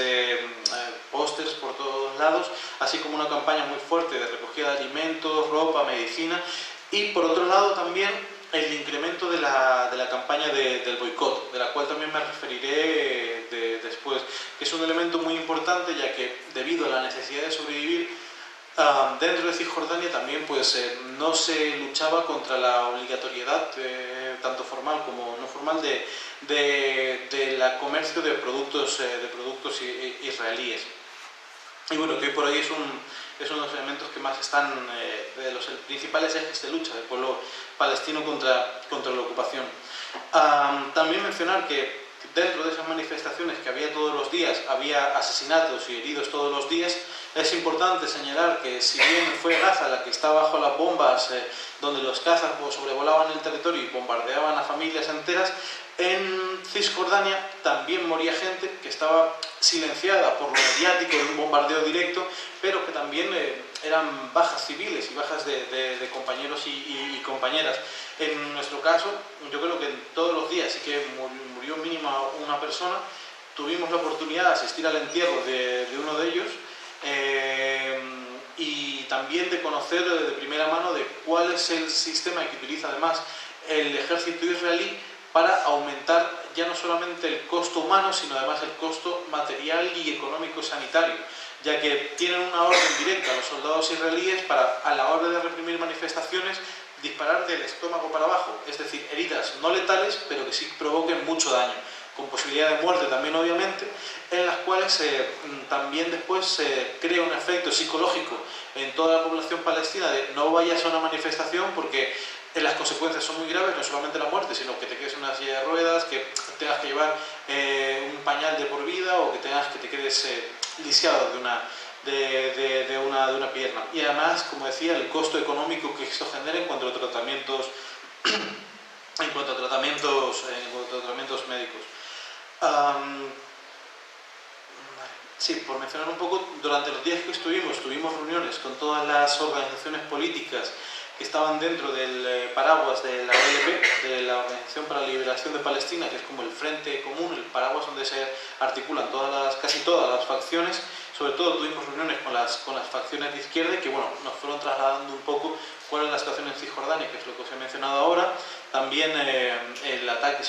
pósters por todos lados, así como una campaña muy fuerte de recogida de alimentos, ropa, medicina, y por otro lado también el incremento de la campaña del boicot, de la cual también me referiré después, que es un elemento muy importante, ya que debido a la necesidad de sobrevivir dentro de Cisjordania también no se luchaba contra la obligatoriedad, tanto formal como no formal, del comercio de productos israelíes. Y bueno, que hoy por hoy es uno de los elementos que más están, de los principales ejes de lucha del pueblo palestino contra la ocupación. También mencionar que dentro de esas manifestaciones que había todos los días, había asesinatos y heridos todos los días. Es importante señalar que, si bien fue Gaza la que está bajo las bombas, donde los cazas sobrevolaban el territorio y bombardeaban a familias enteras, en Cisjordania también moría gente que estaba silenciada por lo mediático de un bombardeo directo, pero que también eran bajas civiles y bajas de compañeros y compañeras. En nuestro caso, yo creo que todos los días sí que murió mínimo una persona. Tuvimos la oportunidad de asistir al entierro de uno de ellos, y también de conocer de primera mano de cuál es el sistema que utiliza además el ejército israelí para aumentar ya no solamente el costo humano, sino además el costo material y económico sanitario, ya que tienen una orden directa a los soldados israelíes para, a la hora de reprimir manifestaciones, disparar del estómago para abajo, es decir, heridas no letales, pero que sí provoquen mucho daño, con posibilidad de muerte también, obviamente, en las cuales también después se crea un efecto psicológico en toda la población palestina de no vayas a una manifestación porque las consecuencias son muy graves, no solamente la muerte, sino que te quedes en una silla de ruedas, que tengas que llevar un pañal de por vida, o que te quedes lisiado de una pierna. Y además, como decía, el costo económico que esto genera en cuanto a tratamientos médicos. Sí, por mencionar un poco, durante los días que tuvimos reuniones con todas las organizaciones políticas que estaban dentro del paraguas de la OLP, de la Organización para la Liberación de Palestina, que es como el frente común, el paraguas donde se articulan casi todas las facciones. Sobre todo tuvimos reuniones con las facciones de izquierda, que bueno, nos fueron trasladando un poco cuál es la situación en Cisjordania, que es lo que os he mencionado ahora. También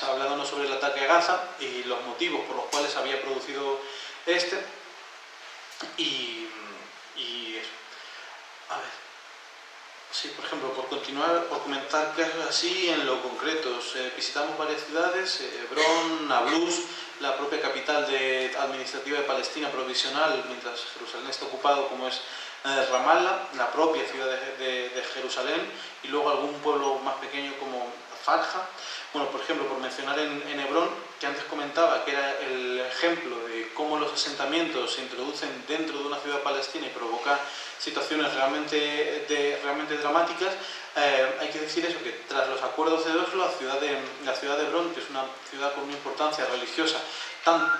hablándonos sobre el ataque a Gaza y los motivos por los cuales había producido este. Y eso. Sí, por ejemplo, por continuar, por comentar casos así en lo concreto, visitamos varias ciudades, Hebrón, Nablus, la propia capital administrativa de Palestina provisional, mientras Jerusalén está ocupado, como es Ramallah, la propia ciudad de Jerusalén, y luego algún pueblo más pequeño como Farja. Bueno, por ejemplo, por mencionar en Hebrón, que antes comentaba que era el ejemplo de cómo los asentamientos se introducen dentro de una ciudad palestina y provocan situaciones realmente dramáticas, hay que decir eso, que tras los acuerdos de Oslo, la ciudad de Hebrón, que es una ciudad con una importancia religiosa para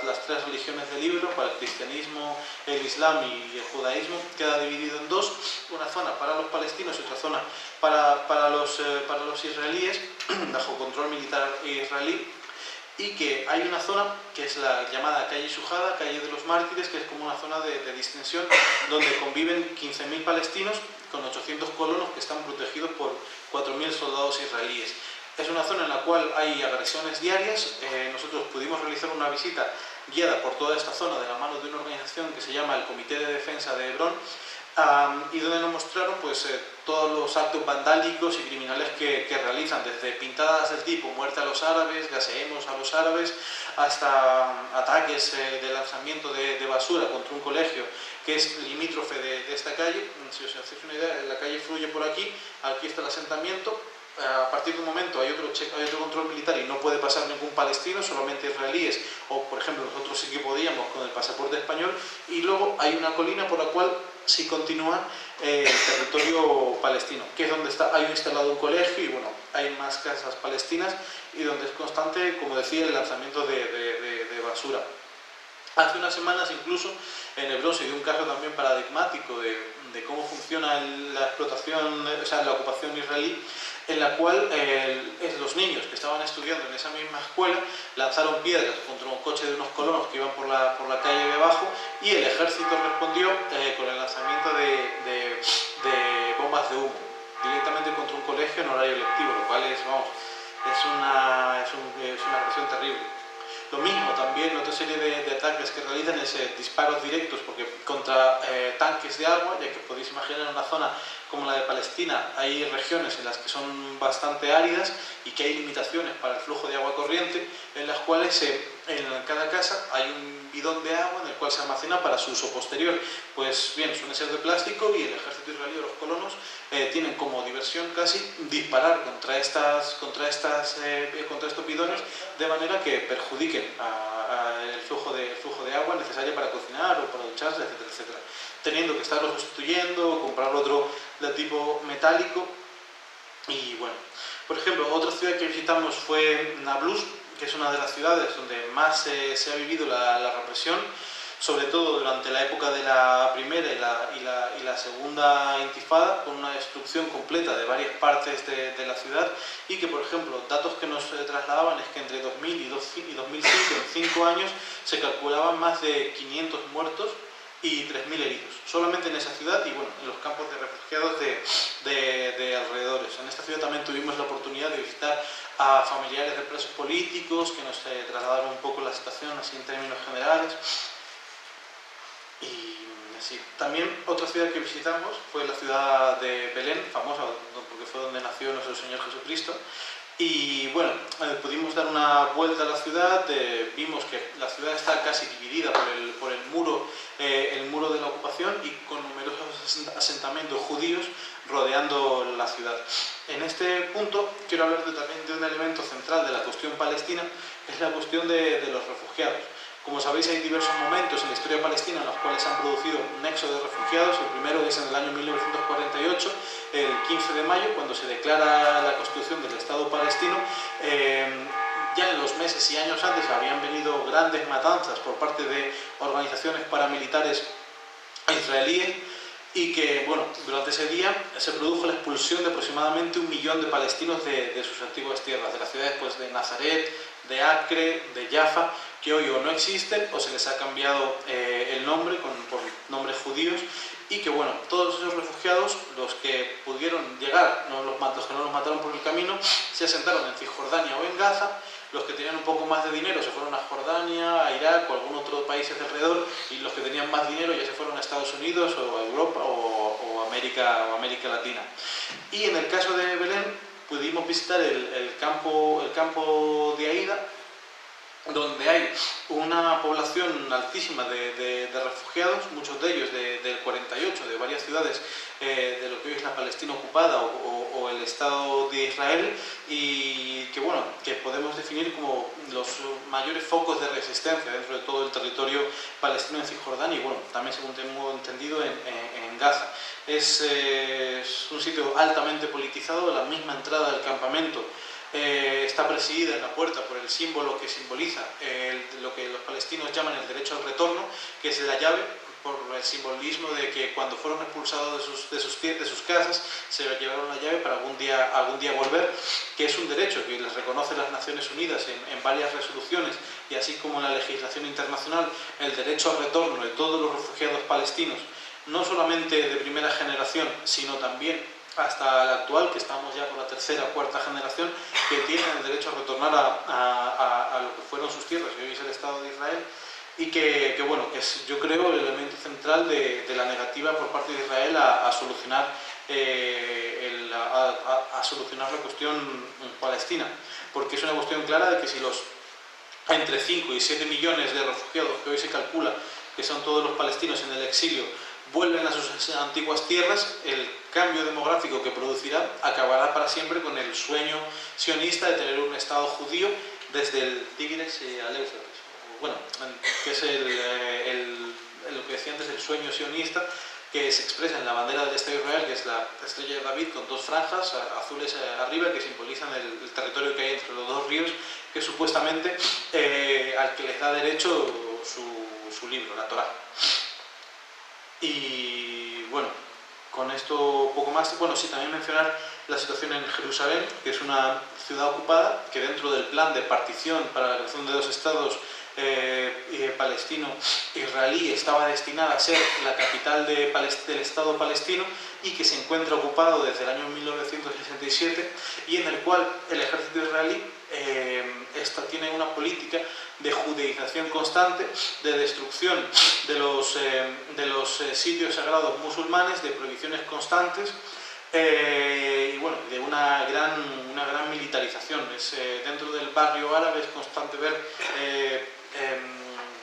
las tres religiones del libro, para el cristianismo, el islam y el judaísmo, queda dividido en dos, una zona para los palestinos y otra zona para los israelíes, bajo control militar israelí, y que hay una zona que es la llamada calle Sujada, calle de los mártires, que es como una zona de distensión donde conviven 15.000 palestinos con 800 colonos que están protegidos por 4.000 soldados israelíes. Es una zona en la cual hay agresiones diarias. Nosotros pudimos realizar una visita guiada por toda esta zona de la mano de una organización que se llama el Comité de Defensa de Hebrón, y donde nos mostraron pues, todos los actos vandálicos y criminales que realizan, desde pintadas del tipo muerte a los árabes, gaseemos a los árabes, hasta ataques de lanzamiento de basura contra un colegio que es limítrofe de esta calle. Si os hacéis una idea, la calle fluye por aquí está el asentamiento. A partir de un momento hay otro control militar y no puede pasar ningún palestino, solamente israelíes, o por ejemplo nosotros sí que podíamos con el pasaporte español, y luego hay una colina por la cual sí continúa el territorio palestino, que es donde hay instalado un colegio y bueno, hay más casas palestinas y donde es constante, como decía, el lanzamiento de basura. Hace unas semanas incluso en Hebrón se dio un caso también paradigmático de cómo funciona la explotación, o sea, la ocupación israelí, en la cual los niños que estaban estudiando en esa misma escuela lanzaron piedras contra un coche de unos colonos que iban por la calle de abajo, y el ejército respondió con el lanzamiento de bombas de humo directamente contra un colegio en horario lectivo, lo cual es una agresión terrible. Lo mismo también, otra serie de ataques que realizan es disparos directos contra tanques de agua, ya que podéis imaginar una zona como la de Palestina, hay regiones en las que son bastante áridas y que hay limitaciones para el flujo de agua corriente, en las cuales en cada casa hay un bidón de agua en el cual se almacena para su uso posterior. Pues bien, suele ser de plástico, y el ejército israelí o los colonos tienen como diversión casi disparar contra estos bidones, de manera que perjudiquen el flujo de agua necesaria para cocinar o para ducharse, etcétera, etcétera, teniendo que estarlo sustituyendo, comprar otro de tipo metálico. Y bueno, por ejemplo, otra ciudad que visitamos fue Nablus, que es una de las ciudades donde más se ha vivido la represión, sobre todo durante la época de la primera y la segunda intifada, con una destrucción completa de varias partes de la ciudad, y que, por ejemplo, datos que nos trasladaban es que entre 2000 y 2005, en 5 años, se calculaban más de 500 muertos y 3.000 heridos, solamente en esa ciudad y bueno, en los campos de refugiados de alrededores. En esta ciudad también tuvimos la oportunidad de visitar a familiares de presos políticos que nos trasladaron un poco la situación así en términos generales. Y así. También otra ciudad que visitamos fue la ciudad de Belén, famosa porque fue donde nació nuestro Señor Jesucristo. Y bueno, pudimos dar una vuelta a la ciudad, vimos que la ciudad está casi dividida por el muro de la ocupación, y con numerosos asentamientos judíos rodeando la ciudad. En este punto quiero hablar también de un elemento central de la cuestión palestina, que es la cuestión de los refugiados. Como sabéis, hay diversos momentos en la historia palestina en los cuales se han producido un éxodo de refugiados. El primero es en el año 1948, el 15 de mayo, cuando se declara la constitución del Estado palestino. Ya en los meses y años antes habían venido grandes matanzas por parte de organizaciones paramilitares israelíes, y que, bueno, durante ese día se produjo la expulsión de aproximadamente 1 millón de palestinos de sus antiguas tierras, de las ciudades pues, de Nazaret, de Acre, de Jaffa, que hoy o no existen o se les ha cambiado el nombre por nombres judíos, y que bueno, todos esos refugiados, los que pudieron llegar, los que no los mataron por el camino, se asentaron en Cisjordania o en Gaza, Los que tenían un poco más de dinero se fueron a Jordania, a Irak o a algún otro país de alrededor, y los que tenían más dinero ya se fueron a Estados Unidos o a Europa o a América Latina. Y en el caso de Belén pudimos visitar el campo de Aida, donde hay una población altísima de refugiados, muchos de ellos del 48, de varias ciudades de lo que hoy es la Palestina ocupada o el Estado de Israel, y que, bueno, que podemos definir como los mayores focos de resistencia dentro de todo el territorio palestino en Cisjordania y, bueno, también, según tengo entendido, en Gaza. Es un sitio altamente politizado. La misma entrada del campamento está presidida en la puerta por el símbolo que simboliza lo que los palestinos llaman el derecho al retorno, que es la llave, por el simbolismo de que cuando fueron expulsados de sus casas se llevaron la llave para algún día volver, que es un derecho que les reconoce las Naciones Unidas en varias resoluciones, y así como en la legislación internacional, el derecho al retorno de todos los refugiados palestinos, no solamente de primera generación, sino también hasta la actual, que estamos ya por la tercera o cuarta generación, que tienen el derecho a retornar a lo que fueron sus tierras, que hoy es el Estado de Israel, y que bueno, que es, yo creo, el elemento central de la negativa por parte de Israel a solucionar la cuestión palestina, porque es una cuestión clara de que si los entre 5 y 7 millones de refugiados que hoy se calcula que son todos los palestinos en el exilio vuelven a sus antiguas tierras, el cambio demográfico que producirá acabará para siempre con el sueño sionista de tener un Estado judío desde el Tigris al Éufrates. Bueno, que es lo que decía antes, el sueño sionista, que se expresa en la bandera del Estado de Israel, que es la estrella de David con dos franjas azules arriba que simbolizan el territorio que hay entre los dos ríos, que supuestamente al que les da derecho su libro, la Torá. Y bueno, con esto poco más. Bueno, sí, también mencionar la situación en Jerusalén, que es una ciudad ocupada, que dentro del plan de partición para la creación de dos estados palestino-israelí estaba destinada a ser la capital del Estado palestino, y que se encuentra ocupado desde el año 1967, y en el cual el ejército israelí tiene una política de judeización constante, de destrucción de los sitios sagrados musulmanes, de prohibiciones constantes, y bueno, de una gran militarización. Dentro del barrio árabe es constante ver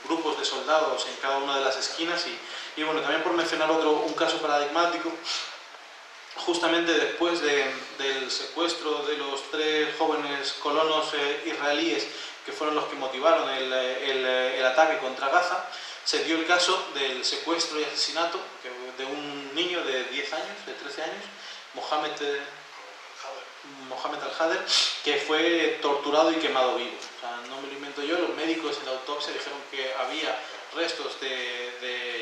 grupos de soldados en cada una de las esquinas, y bueno, también por mencionar un caso paradigmático, justamente después del secuestro de los 3 jóvenes colonos israelíes, que fueron los que motivaron el ataque contra Gaza, se dio el caso del secuestro y asesinato de un niño de 10 años, de 13 años, Mohamed al-Hader, que fue torturado y quemado vivo. O sea, no me lo invento yo, los médicos en la autopsia dijeron que había restos de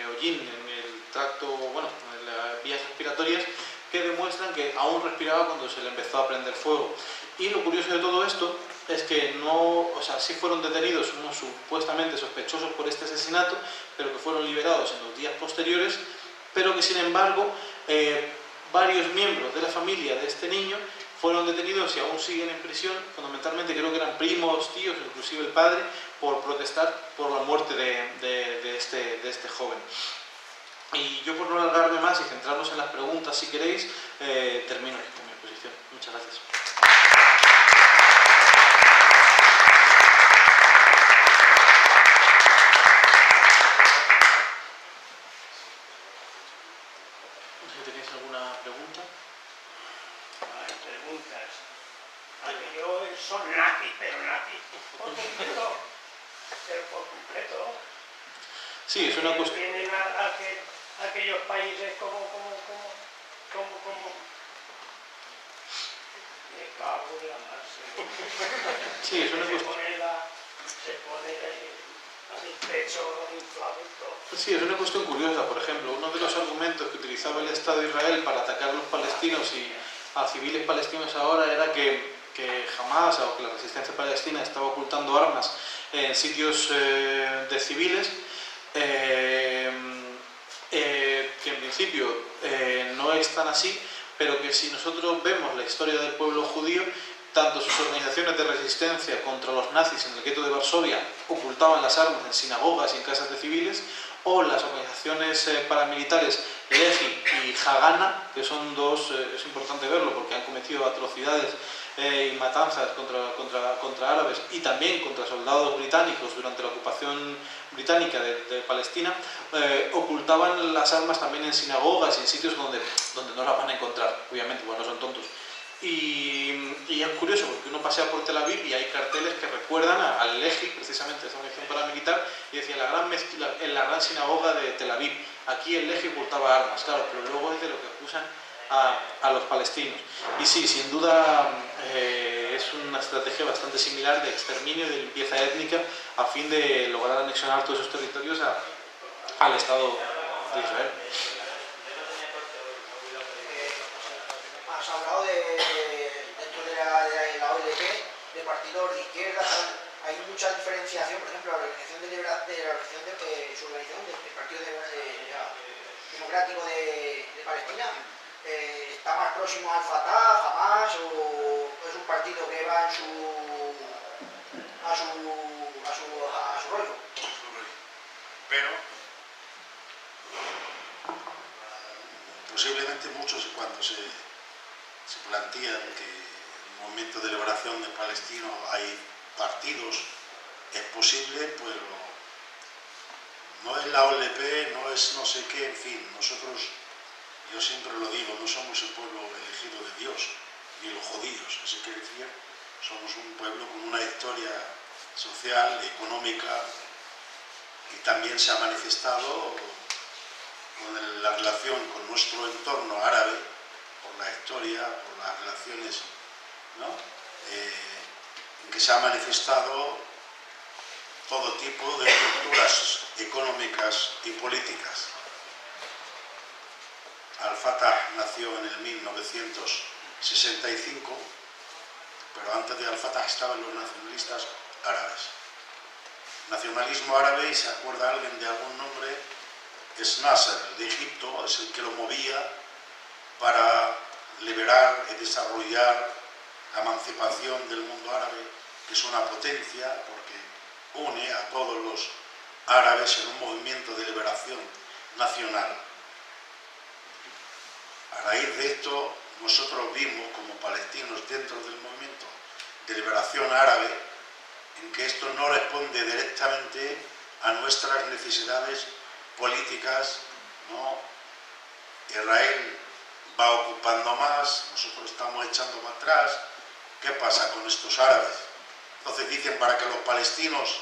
hollín en el tracto, bueno, en las vías respiratorias, que demuestran que aún respiraba cuando se le empezó a prender fuego. Y lo curioso de todo esto es que sí fueron detenidos unos supuestamente sospechosos por este asesinato, pero que fueron liberados en los días posteriores, pero que sin embargo varios miembros de la familia de este niño fueron detenidos y aún siguen en prisión, fundamentalmente creo que eran primos, tíos, inclusive el padre, por protestar por la muerte de este joven. Y yo, por no alargarme más y centrarnos en las preguntas, si queréis, termino aquí con mi exposición. Muchas gracias. No sé si tenéis alguna pregunta. Hay preguntas. Aquellos son nazis, pero nazis por completo. Pero por completo. Sí, es una cuestión. Tienen aquellos países como me cago en la mar. Sí, es una cuestión. Se pone el pecho inflado y todo. Sí, es una cuestión curiosa. Por ejemplo, uno de los argumentos que utilizaba el Estado de Israel para atacar a los palestinos y a civiles palestinos ahora era que Hamas o que la resistencia palestina estaba ocultando armas en sitios de civiles, que en principio no es tan así, pero que si nosotros vemos la historia del pueblo judío, tanto sus organizaciones de resistencia contra los nazis en el gueto de Varsovia ocultaban las armas en sinagogas y en casas de civiles, o las organizaciones paramilitares Lehi y Haganah, que son dos, es importante verlo porque han cometido atrocidades y matanzas contra árabes y también contra soldados británicos durante la ocupación británica de Palestina, ocultaban las armas también en sinagogas y en sitios donde no las van a encontrar, obviamente, porque no son tontos. Y es curioso porque uno pasea por Tel Aviv y hay carteles que recuerdan al Lehi, precisamente esa organización paramilitar, y decía en la gran sinagoga de Tel Aviv, aquí el Lehi ocultaba armas, claro, pero luego es de lo que acusan a los palestinos. Y sí, sin duda es una estrategia bastante similar de exterminio y de limpieza étnica a fin de lograr anexionar todos esos territorios al Estado de Israel. Has hablado dentro de la OLP, de partidos de izquierda, hay mucha diferenciación, por ejemplo, la organización su organización del Partido Democrático de Palestina, ¿está más próximo al Fatah, Hamas, o es un partido que va a su rollo? Pero posiblemente muchos, cuando se plantean que en el movimiento de liberación de Palestina hay partidos, es posible, pues no es la OLP, no es no sé qué, en fin, nosotros, yo siempre lo digo, no somos el pueblo elegido de Dios, ni los judíos, eso quiere decir, somos un pueblo con una historia social, económica, y también se ha manifestado con la relación con nuestro entorno árabe, por la historia, por las relaciones, ¿no? En que se ha manifestado todo tipo de estructuras económicas y políticas. Al-Fatah nació en el 1965, pero antes de Al-Fatah estaban los nacionalistas árabes. Nacionalismo árabe, y se acuerda alguien de algún nombre, es Nasser, el de Egipto, es el que lo movía para liberar y desarrollar la emancipación del mundo árabe, que es una potencia porque une a todos los árabes en un movimiento de liberación nacional. A raíz de esto, nosotros vimos como palestinos dentro del movimiento de liberación árabe, en que esto no responde directamente a nuestras necesidades políticas, ¿no? Israel va ocupando más, nosotros estamos echando más atrás. ¿Qué pasa con estos árabes? Entonces dicen, para que los palestinos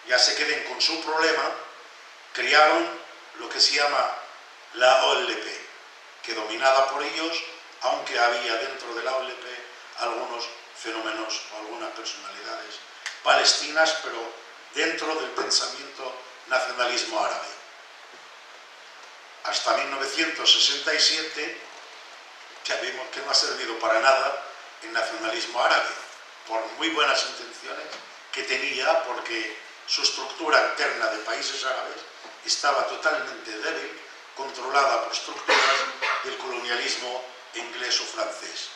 ya se queden con su problema, crearon lo que se llama la OLP, que dominada por ellos, aunque había dentro de la OLP algunos fenómenos o algunas personalidades palestinas, pero dentro del pensamiento nacionalismo árabe. Hasta 1967, que vimos que no ha servido para nada el nacionalismo árabe, por muy buenas intenciones que tenía, porque su estructura interna de países árabes estaba totalmente débil, controlada por estructuras del colonialismo inglés o francés.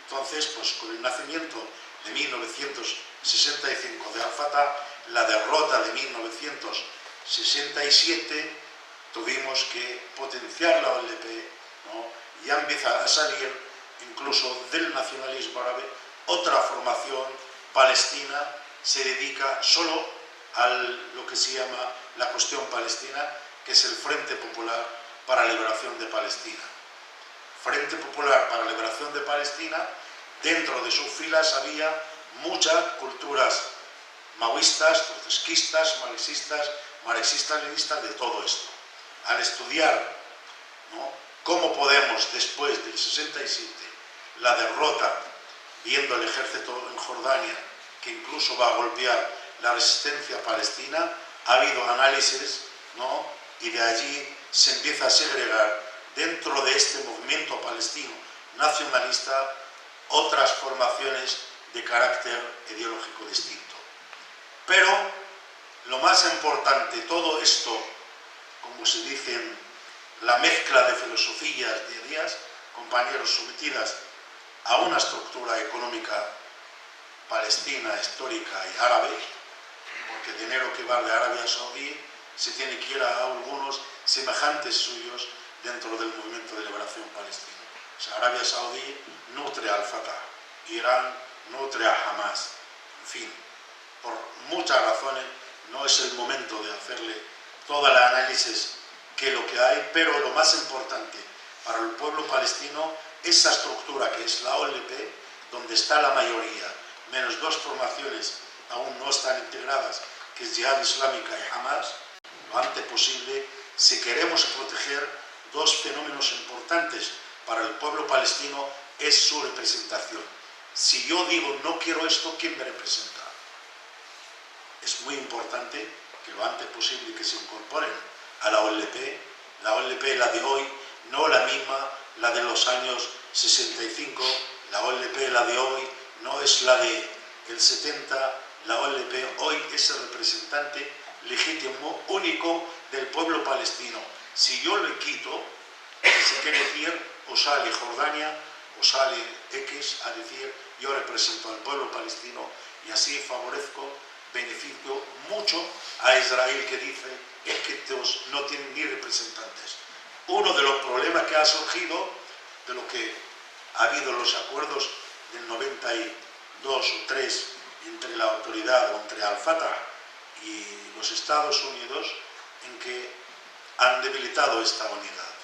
Entonces, pues con el nacimiento de 1965 de Al-Fatah, la derrota de 1967, tuvimos que potenciar la OLP, ¿no? Y ya empieza a salir incluso del nacionalismo árabe otra formación palestina, se dedica solo a lo que se llama la cuestión palestina, que es el Frente Popular para la Liberación de Palestina. Frente Popular para la Liberación de Palestina, dentro de sus filas había muchas culturas maoístas, trotskistas, marxistas-leninistas, de todo esto. Al estudiar, ¿no?, cómo podemos, después del 67, la derrota, viendo el ejército en Jordania, que incluso va a golpear la resistencia palestina, ha habido análisis, ¿no?, y de allí se empieza a segregar dentro de este movimiento palestino nacionalista otras formaciones de carácter ideológico distinto. Pero lo más importante, todo esto, como se dice, la mezcla de filosofías, de ideas, compañeros, sometidas a una estructura económica palestina, histórica y árabe, porque dinero que va de Arabia Saudí se tiene que ir a algunos semejantes suyos dentro del movimiento de liberación palestino. O sea, Arabia Saudí nutre al Fatah, Irán nutre a Hamas, en fin, por muchas razones no es el momento de hacerle todo el análisis que lo que hay, pero lo más importante para el pueblo palestino, esa estructura que es la OLP, donde está la mayoría, menos dos formaciones aún no están integradas, que es Jihad Islámica y Hamas, lo antes posible, si queremos proteger dos fenómenos importantes para el pueblo palestino, es su representación. Si yo digo no quiero esto, ¿quién me representa? Es muy importante que lo antes posible que se incorporen a la OLP, la de hoy, no la misma, la de los años 65, la OLP, la de hoy, no es la del 70, la OLP hoy es el representante legítimo, único del pueblo palestino. Si yo le quito, se quiere decir, o sale Jordania, o sale X a decir, yo represento al pueblo palestino y así favorezco, beneficio mucho a Israel, que dice, es que estos no tienen ni representantes. Uno de los problemas que ha surgido, de lo que ha habido los acuerdos del 92 o 3 entre la autoridad o entre Al-Fatah y los Estados Unidos, en que han debilitado esta unidad,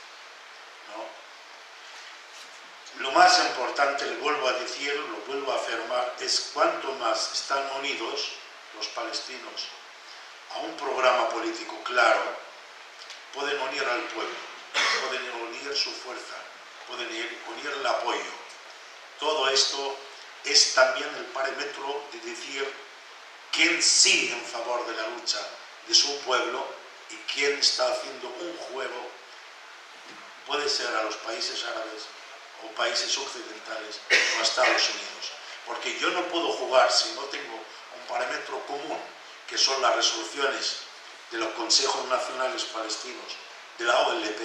¿no? Lo más importante, lo vuelvo a decir, lo vuelvo a afirmar, es cuanto más están unidos los palestinos a un programa político claro, pueden unir al pueblo, pueden unir su fuerza, pueden unir el apoyo. Todo esto es también el parámetro de decir quién sí en favor de la lucha de su pueblo y quién está haciendo un juego, puede ser a los países árabes o países occidentales o a Estados Unidos. Porque yo no puedo jugar si no tengo un parámetro común, que son las resoluciones de los consejos nacionales palestinos, de la OLP,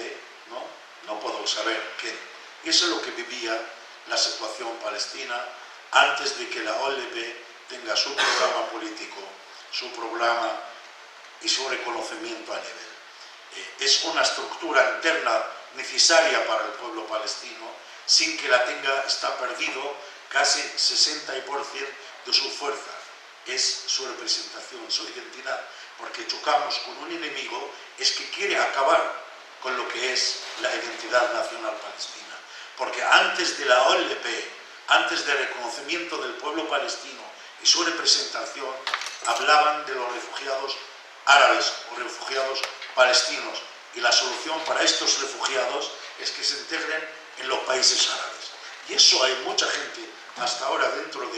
no puedo saber qué. Eso es lo que vivía la situación palestina antes de que la OLP tenga su programa político, su programa y su reconocimiento a nivel. Es una estructura interna necesaria para el pueblo palestino, sin que la tenga, está perdido casi 60% de su fuerza. Es su representación, su identidad, porque chocamos con un enemigo es que quiere acabar con lo que es la identidad nacional palestina. Porque antes de la OLP, antes del reconocimiento del pueblo palestino y su representación, hablaban de los refugiados árabes o refugiados palestinos, y la solución para estos refugiados es que se integren en los países árabes. Y eso hay mucha gente hasta ahora dentro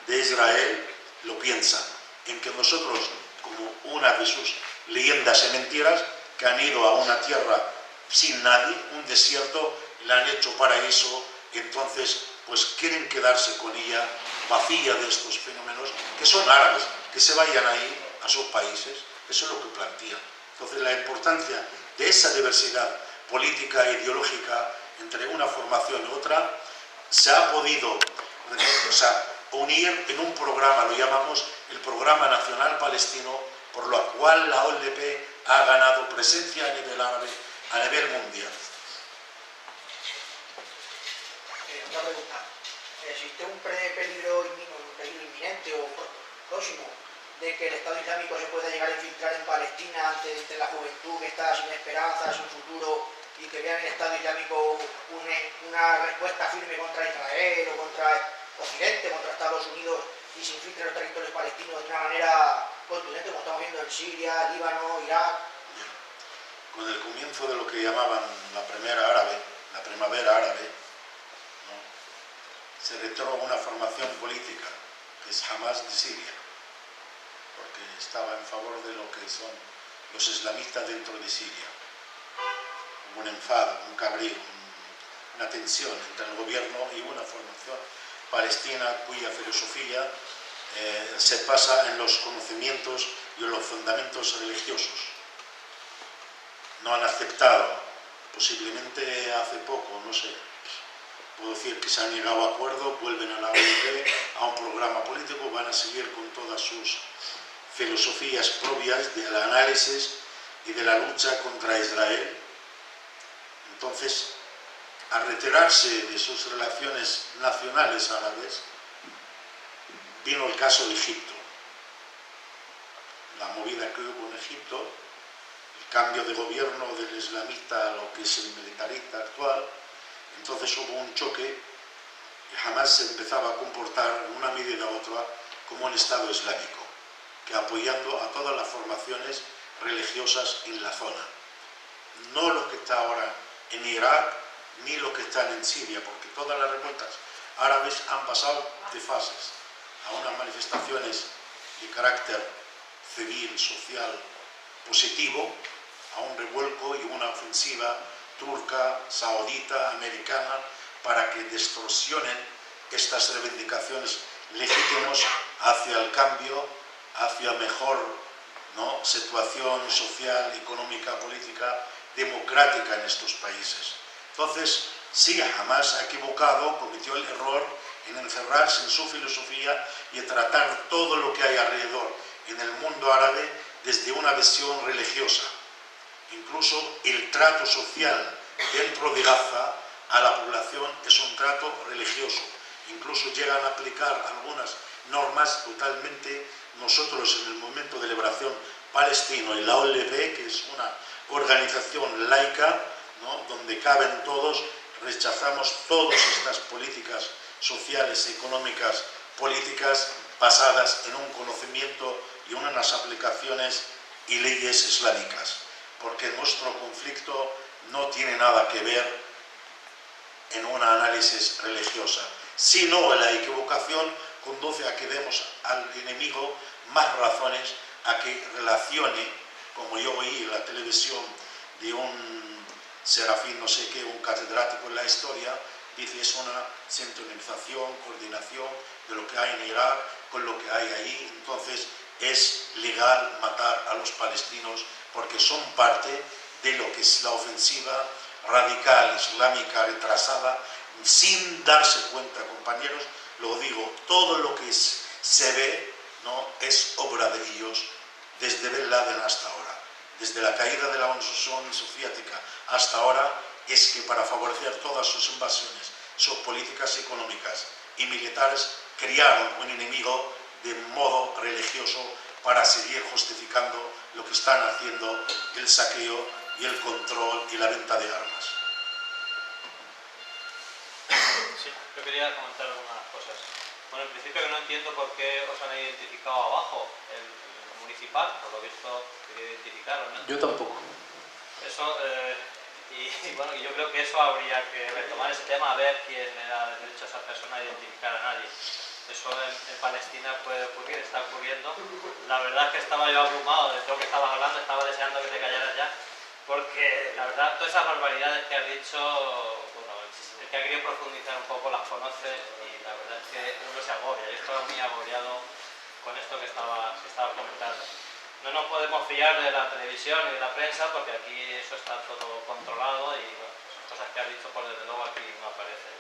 de Israel lo piensa, en que nosotros, como una de sus leyendas y mentiras, que han ido a una tierra sin nadie, un desierto, la han hecho paraíso, entonces pues quieren quedarse con ella vacía de estos fenómenos, que son árabes, que se vayan ahí a sus países. Eso es lo que plantean. Entonces la importancia de esa diversidad política e ideológica entre una formación y otra se ha podido unir en un programa, lo llamamos el Programa Nacional Palestino, por lo cual la OLP ha ganado presencia a nivel árabe, a nivel mundial. Otra pregunta. ¿Existe un peligro inminente o próximo de que el Estado Islámico se pueda llegar a infiltrar en Palestina entre la juventud que está sin esperanza, sin futuro, y que vean el Estado Islámico una respuesta firme contra Israel o contra Occidente, contra Estados Unidos, y se infiltre en los territorios palestinos de una manera contundente, como estamos viendo en Siria, Líbano, Irak? Con el comienzo de lo que llamaban la primavera árabe, se retornó una formación política, que es Hamas de Siria, porque estaba en favor de lo que son los islamistas dentro de Siria. Hubo un enfado, un cabreo, una tensión entre el gobierno y una formación palestina cuya filosofía se basa en los conocimientos y en los fundamentos religiosos. No han aceptado, posiblemente hace poco, no sé, puedo decir que se han llegado a acuerdos, vuelven a la OIT, a un programa político, van a seguir con todas sus filosofías propias del análisis y de la lucha contra Israel. Entonces, al retirarse de sus relaciones nacionales árabes, vino el caso de Egipto. La movida que hubo en Egipto, el cambio de gobierno del islamista a lo que es el militarista actual, entonces hubo un choque y jamás se empezaba a comportar en una medida u otra como un Estado islámico, que apoyando a todas las formaciones religiosas en la zona. No lo que está ahora en Irak, ni lo que están en Siria, porque todas las revueltas árabes han pasado de fases a unas manifestaciones de carácter civil, social, positivo, a un revuelco y una ofensiva turca, saudita, americana, para que distorsionen estas reivindicaciones legítimas hacia el cambio, hacia mejor, ¿no?, situación social, económica, política, democrática en estos países. Entonces, sí, Hamás ha equivocado, cometió el error en encerrarse en su filosofía y en tratar todo lo que hay alrededor en el mundo árabe desde una visión religiosa. Incluso el trato social dentro de Gaza a la población es un trato religioso. Incluso llegan a aplicar algunas normas totalmente. Nosotros en el Movimiento de Liberación Palestino y la OLP, que es una organización laica, ¿no?, donde caben todos, rechazamos todas estas políticas sociales, económicas, políticas basadas en un conocimiento y unas aplicaciones y leyes islámicas, porque nuestro conflicto no tiene nada que ver en un análisis religiosa, sino la equivocación conduce a que demos al enemigo más razones a que relacione, como yo oí en la televisión de un serafín, no sé qué, un catedrático en la historia, dice es una sintonización, coordinación de lo que hay en Irak con lo que hay ahí, entonces es legal matar a los palestinos porque son parte de lo que es la ofensiva radical islámica retrasada, sin darse cuenta, compañeros, lo digo, todo lo que se ve, ¿no?, es obra de ellos desde Bin Laden hasta ahora. Desde la caída de la Unión Soviética hasta ahora, es que para favorecer todas sus invasiones, sus políticas económicas y militares, crearon un enemigo de modo religioso para seguir justificando lo que están haciendo, el saqueo y el control y la venta de armas. Sí, yo quería comentar algunas cosas. Bueno, en principio que no entiendo por qué os han identificado abajo el municipal, por lo visto quería identificarlo, ¿no? Yo tampoco. Eso, y bueno, yo creo que eso habría que retomar ese tema, a ver quién le da derecho a esa persona a identificar a nadie. Eso en Palestina puede ocurrir, está ocurriendo. La verdad es que estaba yo abrumado de todo lo que estabas hablando, estaba deseando que te callaras ya, porque la verdad, todas esas barbaridades que has dicho, bueno, el que ha querido profundizar un poco las conoce y la verdad es que uno se agobia. Yo estaba muy agobiado con esto que estabas comentando. No nos podemos fiar de la televisión y de la prensa porque aquí eso está todo controlado y bueno, cosas que has dicho por desde luego aquí no aparecen.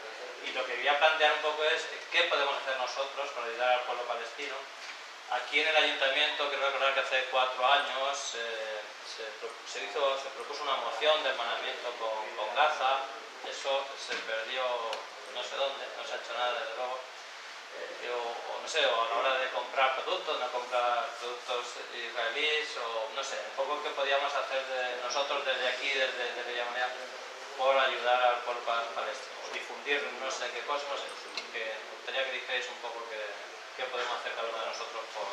Y lo que quería plantear un poco es qué podemos hacer nosotros para ayudar al pueblo palestino. Aquí en el ayuntamiento, quiero recordar que hace 4 años se propuso una moción de hermanamiento con Gaza. Eso se perdió no sé dónde, no se ha hecho nada desde luego. O no sé, o a la hora de comprar productos, no comprar productos israelíes, o no sé, un poco qué podíamos hacer nosotros desde aquí, desde Villamanea, por ayudar al pueblo palestino, o difundir no sé qué cosas, no sé, que me gustaría que dijerais un poco qué podemos hacer cada uno de nosotros por...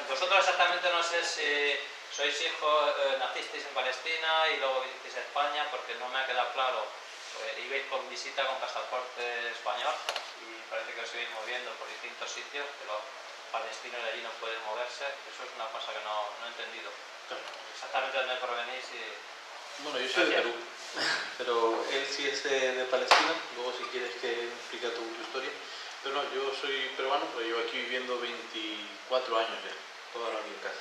vosotros exactamente no sé si sois hijos, nacisteis en Palestina y luego vinisteis a España, porque no me ha quedado claro. Ibais con visita con pasaporte español y parece que os ibais moviendo por distintos sitios, que los palestinos de allí no pueden moverse. Eso es una cosa que no he entendido. Exactamente dónde provenís y... Bueno, yo soy de Perú, pero él sí es de Palestina. Luego si quieres que explique tu historia. Pero no, yo soy peruano, pero llevo aquí viviendo 24 años ya, toda la vida casi.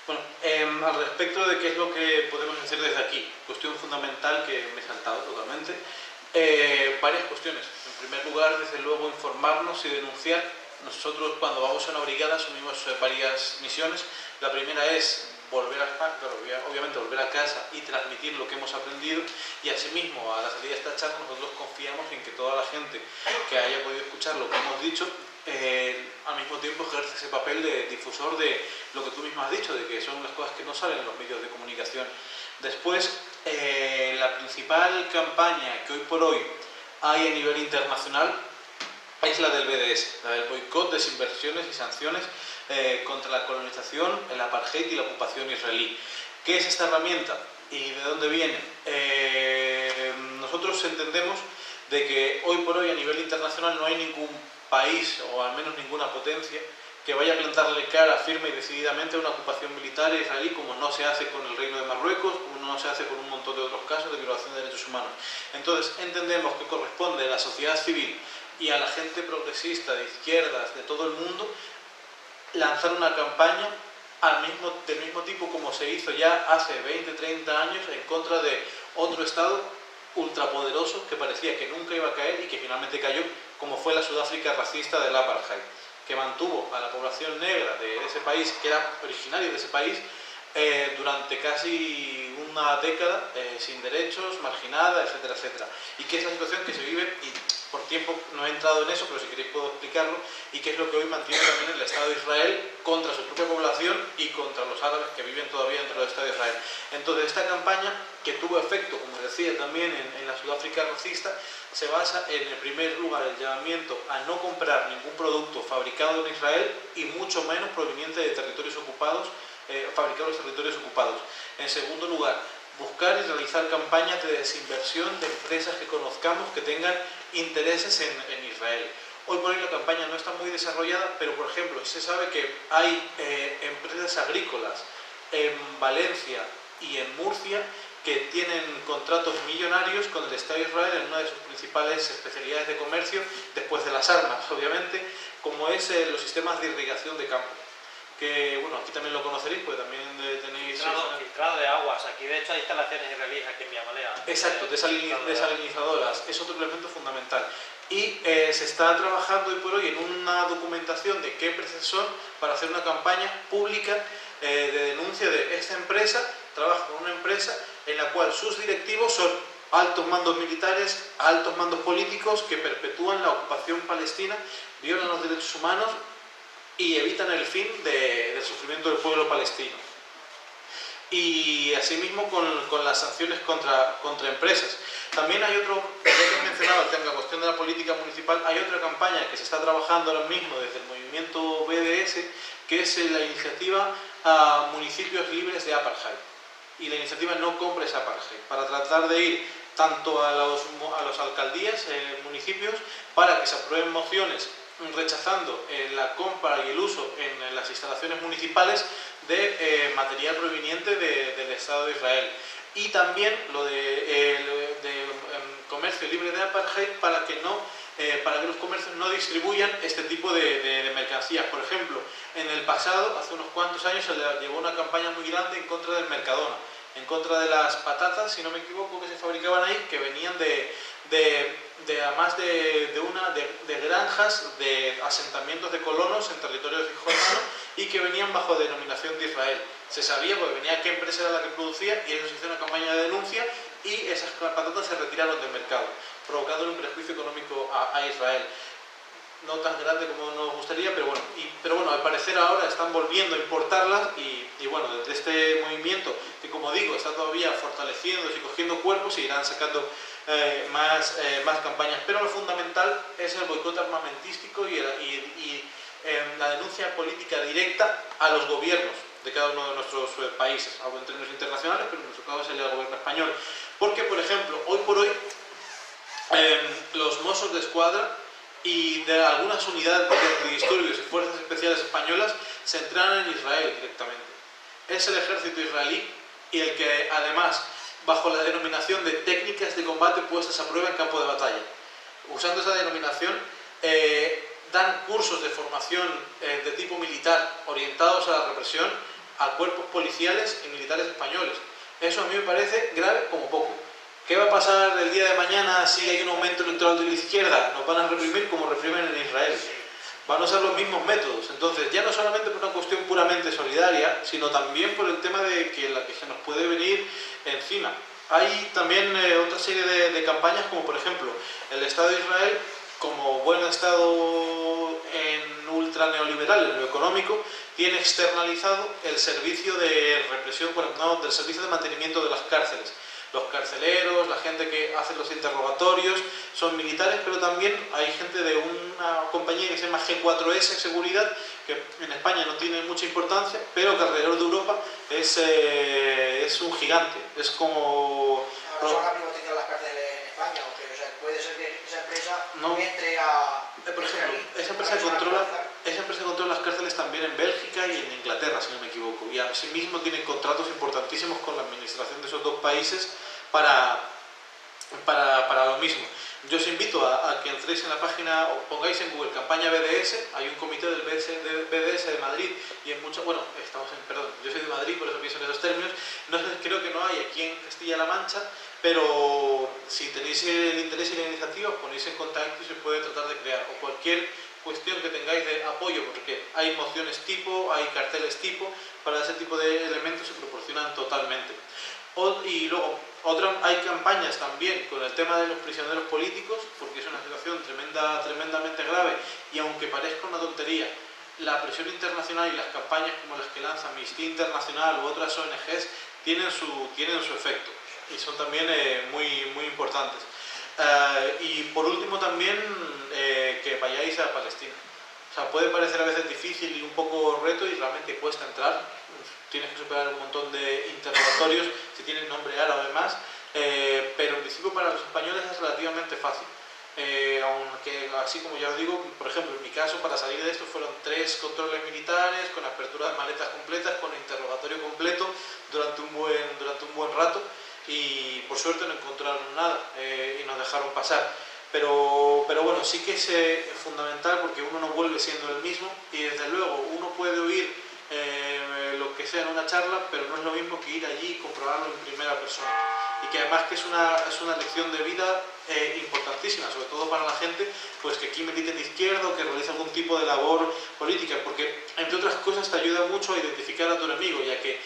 Bueno, al respecto de qué es lo que podemos hacer desde aquí, cuestión fundamental que me he saltado totalmente. varias cuestiones. En primer lugar, desde luego, informarnos y denunciar. Nosotros, cuando vamos a una brigada, asumimos varias misiones. La primera es volver a España, claro, obviamente volver a casa y transmitir lo que hemos aprendido, y asimismo, a la salida de esta charla, nosotros confiamos en que toda la gente que haya podido escuchar lo que hemos dicho, al mismo tiempo ejerce ese papel de difusor de lo que tú mismo has dicho, de que son las cosas que no salen en los medios de comunicación. Después, la principal campaña que hoy por hoy hay a nivel internacional es la del BDS, la del boicot, desinversiones y sanciones contra la colonización, el apartheid y la ocupación israelí. ¿Qué es esta herramienta y de dónde viene? Nosotros entendemos de que hoy por hoy a nivel internacional no hay ningún país, o al menos ninguna potencia, que vaya a plantarle cara firme y decididamente a una ocupación militar israelí, como no se hace con el Reino de Marruecos, como no se hace con un montón de otros casos de violación de derechos humanos. Entonces entendemos que corresponde a la sociedad civil y a la gente progresista de izquierdas de todo el mundo lanzar una campaña del mismo tipo como se hizo ya hace 20-30 años en contra de otro Estado ultrapoderoso que parecía que nunca iba a caer y que finalmente cayó, como fue la Sudáfrica racista del apartheid, que mantuvo a la población negra de ese país, que era originaria de ese país, durante casi una década sin derechos, marginada, etcétera, etcétera. Y que es la situación que se vive, y por tiempo no he entrado en eso, pero si queréis puedo explicarlo, y que es lo que hoy mantiene también el Estado de Israel contra su propia población y contra los árabes que viven todavía dentro del Estado de Israel. Entonces esta campaña, que tuvo efecto, como decía también en la Sudáfrica racista, se basa en el primer lugar el llamamiento a no comprar ningún producto fabricado en Israel y mucho menos proveniente de territorios ocupados, fabricado en los territorios ocupados. En segundo lugar, buscar y realizar campañas de desinversión de empresas que conozcamos que tengan intereses en Israel. Hoy por hoy la campaña no está muy desarrollada, pero por ejemplo se sabe que hay empresas agrícolas en Valencia y en Murcia que tienen contratos millonarios con el Estado de Israel en una de sus principales especialidades de comercio, después de las armas, obviamente, como es los sistemas de irrigación de campo. Que, bueno, aquí también lo conoceréis, pues también tenéis... Filtrado de aguas, aquí de hecho hay instalaciones israelíes aquí en Villamalea. Exacto, desalinizadoras, es otro elemento fundamental. Y se está trabajando hoy por hoy en una documentación de qué empresas son para hacer una campaña pública de denuncia de esta empresa, trabaja con una empresa en la cual sus directivos son altos mandos militares, altos mandos políticos que perpetúan la ocupación palestina, violan los derechos humanos y evitan el fin del sufrimiento del pueblo palestino. Y asimismo con las sanciones contra empresas. También hay otro, ya que he mencionado la cuestión de la política municipal, hay otra campaña que se está trabajando ahora mismo desde el movimiento BDS, que es la iniciativa Municipios Libres de Apartheid. Y la iniciativa No Compres Apartheid, para tratar de ir tanto a los alcaldías, municipios, para que se aprueben mociones rechazando la compra y el uso en las instalaciones municipales de material proveniente del Estado de Israel. Y también lo de comercio libre de apartheid para que los comercios no distribuyan este tipo de mercancías. Por ejemplo, en el pasado, hace unos cuantos años, se llevó una campaña muy grande en contra del Mercadona, en contra de las patatas, si no me equivoco, que se fabricaban ahí, que venían además de granjas, de asentamientos de colonos en territorio de cisjordano y que venían bajo denominación de Israel. Se sabía porque venía qué empresa era la que producía y ellos hicieron una campaña de denuncia y esas patatas se retiraron del mercado, provocando un prejuicio económico a Israel. No tan grande como nos gustaría, pero bueno, al parecer ahora están volviendo a importarlas y bueno, desde este movimiento, que como digo, está todavía fortaleciéndose y cogiendo cuerpos, seguirán sacando más campañas, pero lo fundamental es el boicot armamentístico y la denuncia política directa a los gobiernos de cada uno de nuestros países, algo en términos internacionales, pero en nuestro caso es el gobierno español. Porque, por ejemplo, hoy por hoy, los Mossos de Escuadra y de algunas unidades de disturbios y fuerzas especiales españolas se entrenan en Israel directamente. Es el ejército israelí y el que además, bajo la denominación de técnicas de combate puestas a prueba en campo de batalla, usando esa denominación, dan cursos de formación de tipo militar orientados a la represión a cuerpos policiales y militares españoles. Eso a mí me parece grave como poco. ¿Qué va a pasar el día de mañana si hay un aumento electoral de la izquierda? Nos van a reprimir como reprimen en Israel. Van a usar los mismos métodos. Entonces, ya no solamente por una cuestión puramente solidaria, sino también por el tema de que la que se nos puede venir encima. Hay también otra serie de campañas, como por ejemplo, el Estado de Israel, como buen Estado ultra neoliberal en lo económico, tiene externalizado el servicio de represión, no, del servicio de mantenimiento de las cárceles. Los carceleros, la gente que hace los interrogatorios, son militares, pero también hay gente de una compañía que se llama G4S Seguridad, que en España no tiene mucha importancia, pero que alrededor de Europa es un gigante. Es como... Ahora se van a privatizar las cárceles en España, o sea, puede ser que esa empresa no entre a... Por ejemplo, esa empresa controla las cárceles también en Bélgica y en Inglaterra, si no me equivoco, y asimismo tiene contratos importantísimos con la administración de esos dos países para lo mismo. Yo os invito a que entréis en la página o pongáis en Google campaña BDS, hay un comité del BDS de Madrid y en muchas, bueno, yo soy de Madrid, por eso pienso en esos términos, creo que no hay aquí en Castilla-La Mancha, pero si tenéis el interés y la iniciativa, os ponéis en contacto y se puede tratar de crear, o cualquier cuestión que tengáis de apoyo, porque hay mociones tipo, hay carteles tipo, para ese tipo de elementos se proporcionan totalmente. Y luego, hay campañas también con el tema de los prisioneros políticos, porque es una situación tremendamente grave, y aunque parezca una tontería, la presión internacional y las campañas como las que lanza Amnistía Internacional u otras ONGs tienen su efecto, y son también muy importantes. Y por último también que vayáis a Palestina. O sea, puede parecer a veces difícil y un poco reto y realmente cuesta entrar. Tienes que superar un montón de interrogatorios si tienes nombre árabe más, pero en principio para los españoles es relativamente fácil. Aunque así como ya os digo, por ejemplo en mi caso para salir de esto fueron 3 controles militares con apertura de maletas completas, con interrogatorio completo durante un buen rato, y por suerte no encontraron nada y nos dejaron pasar. Pero bueno, sí que es fundamental porque uno no vuelve siendo el mismo, y desde luego uno puede oír lo que sea en una charla, pero no es lo mismo que ir allí y comprobarlo en primera persona, y que además que es una lección de vida importantísima, sobre todo para la gente pues que aquí milita de izquierda o que realiza algún tipo de labor política, porque entre otras cosas te ayuda mucho a identificar a tu enemigo, ya que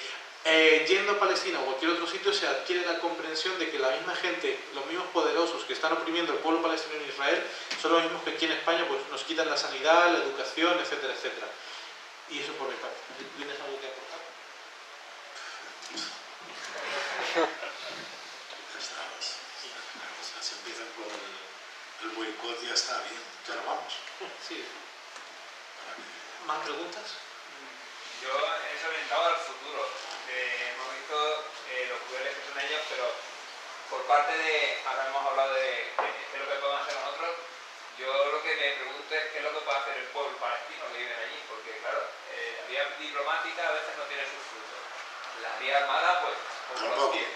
yendo a Palestina o cualquier otro sitio se adquiere la comprensión de que la misma gente, los mismos poderosos que están oprimiendo al pueblo palestino en Israel son los mismos que aquí en España pues nos quitan la sanidad, la educación, etcétera, etcétera. Y eso por mi parte. ¿Tienes algo que aportar? Se empiezan por el boicot, ya está bien, ya lo vamos. Sí. ¿Más preguntas? Yo he orientado al futuro. Hemos visto los poderes que son ellos, pero por parte de, ahora hemos hablado de qué es lo que podemos hacer nosotros. Yo lo que me pregunto es qué es lo que puede hacer el pueblo palestino que vive allí, porque claro, la vía diplomática a veces no tiene sus frutos. La vía armada pues como los tiene.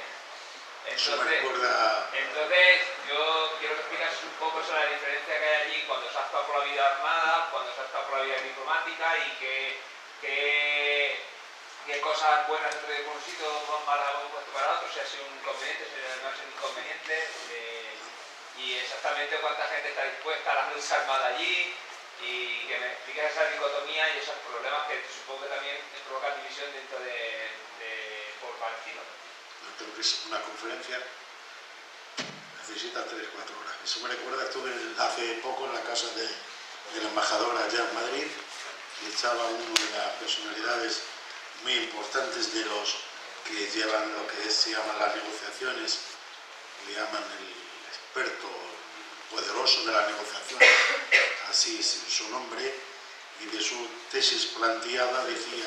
Entonces yo quiero que explicas un poco sobre la diferencia que hay allí cuando se opta por la vía armada, cuando se opta por la vía diplomática, y qué cosas buenas dentro de un sitio, malas hemos puesto para otro, si ha sido un inconveniente, si no ha sido un inconveniente, y exactamente cuánta gente está dispuesta a la lucha armada allí, y que me expliques esa dicotomía y esos problemas que supongo que también provocan división dentro de por palestino. Creo que es una conferencia necesita 3-4 horas. Eso me recuerda, estuve hace poco en la casa de la embajadora allá en Madrid, y estaba uno de las personalidades muy importantes de los que llevan lo que se llaman las negociaciones, le llaman el experto poderoso de la negociación, así es su nombre, y de su tesis planteada decía: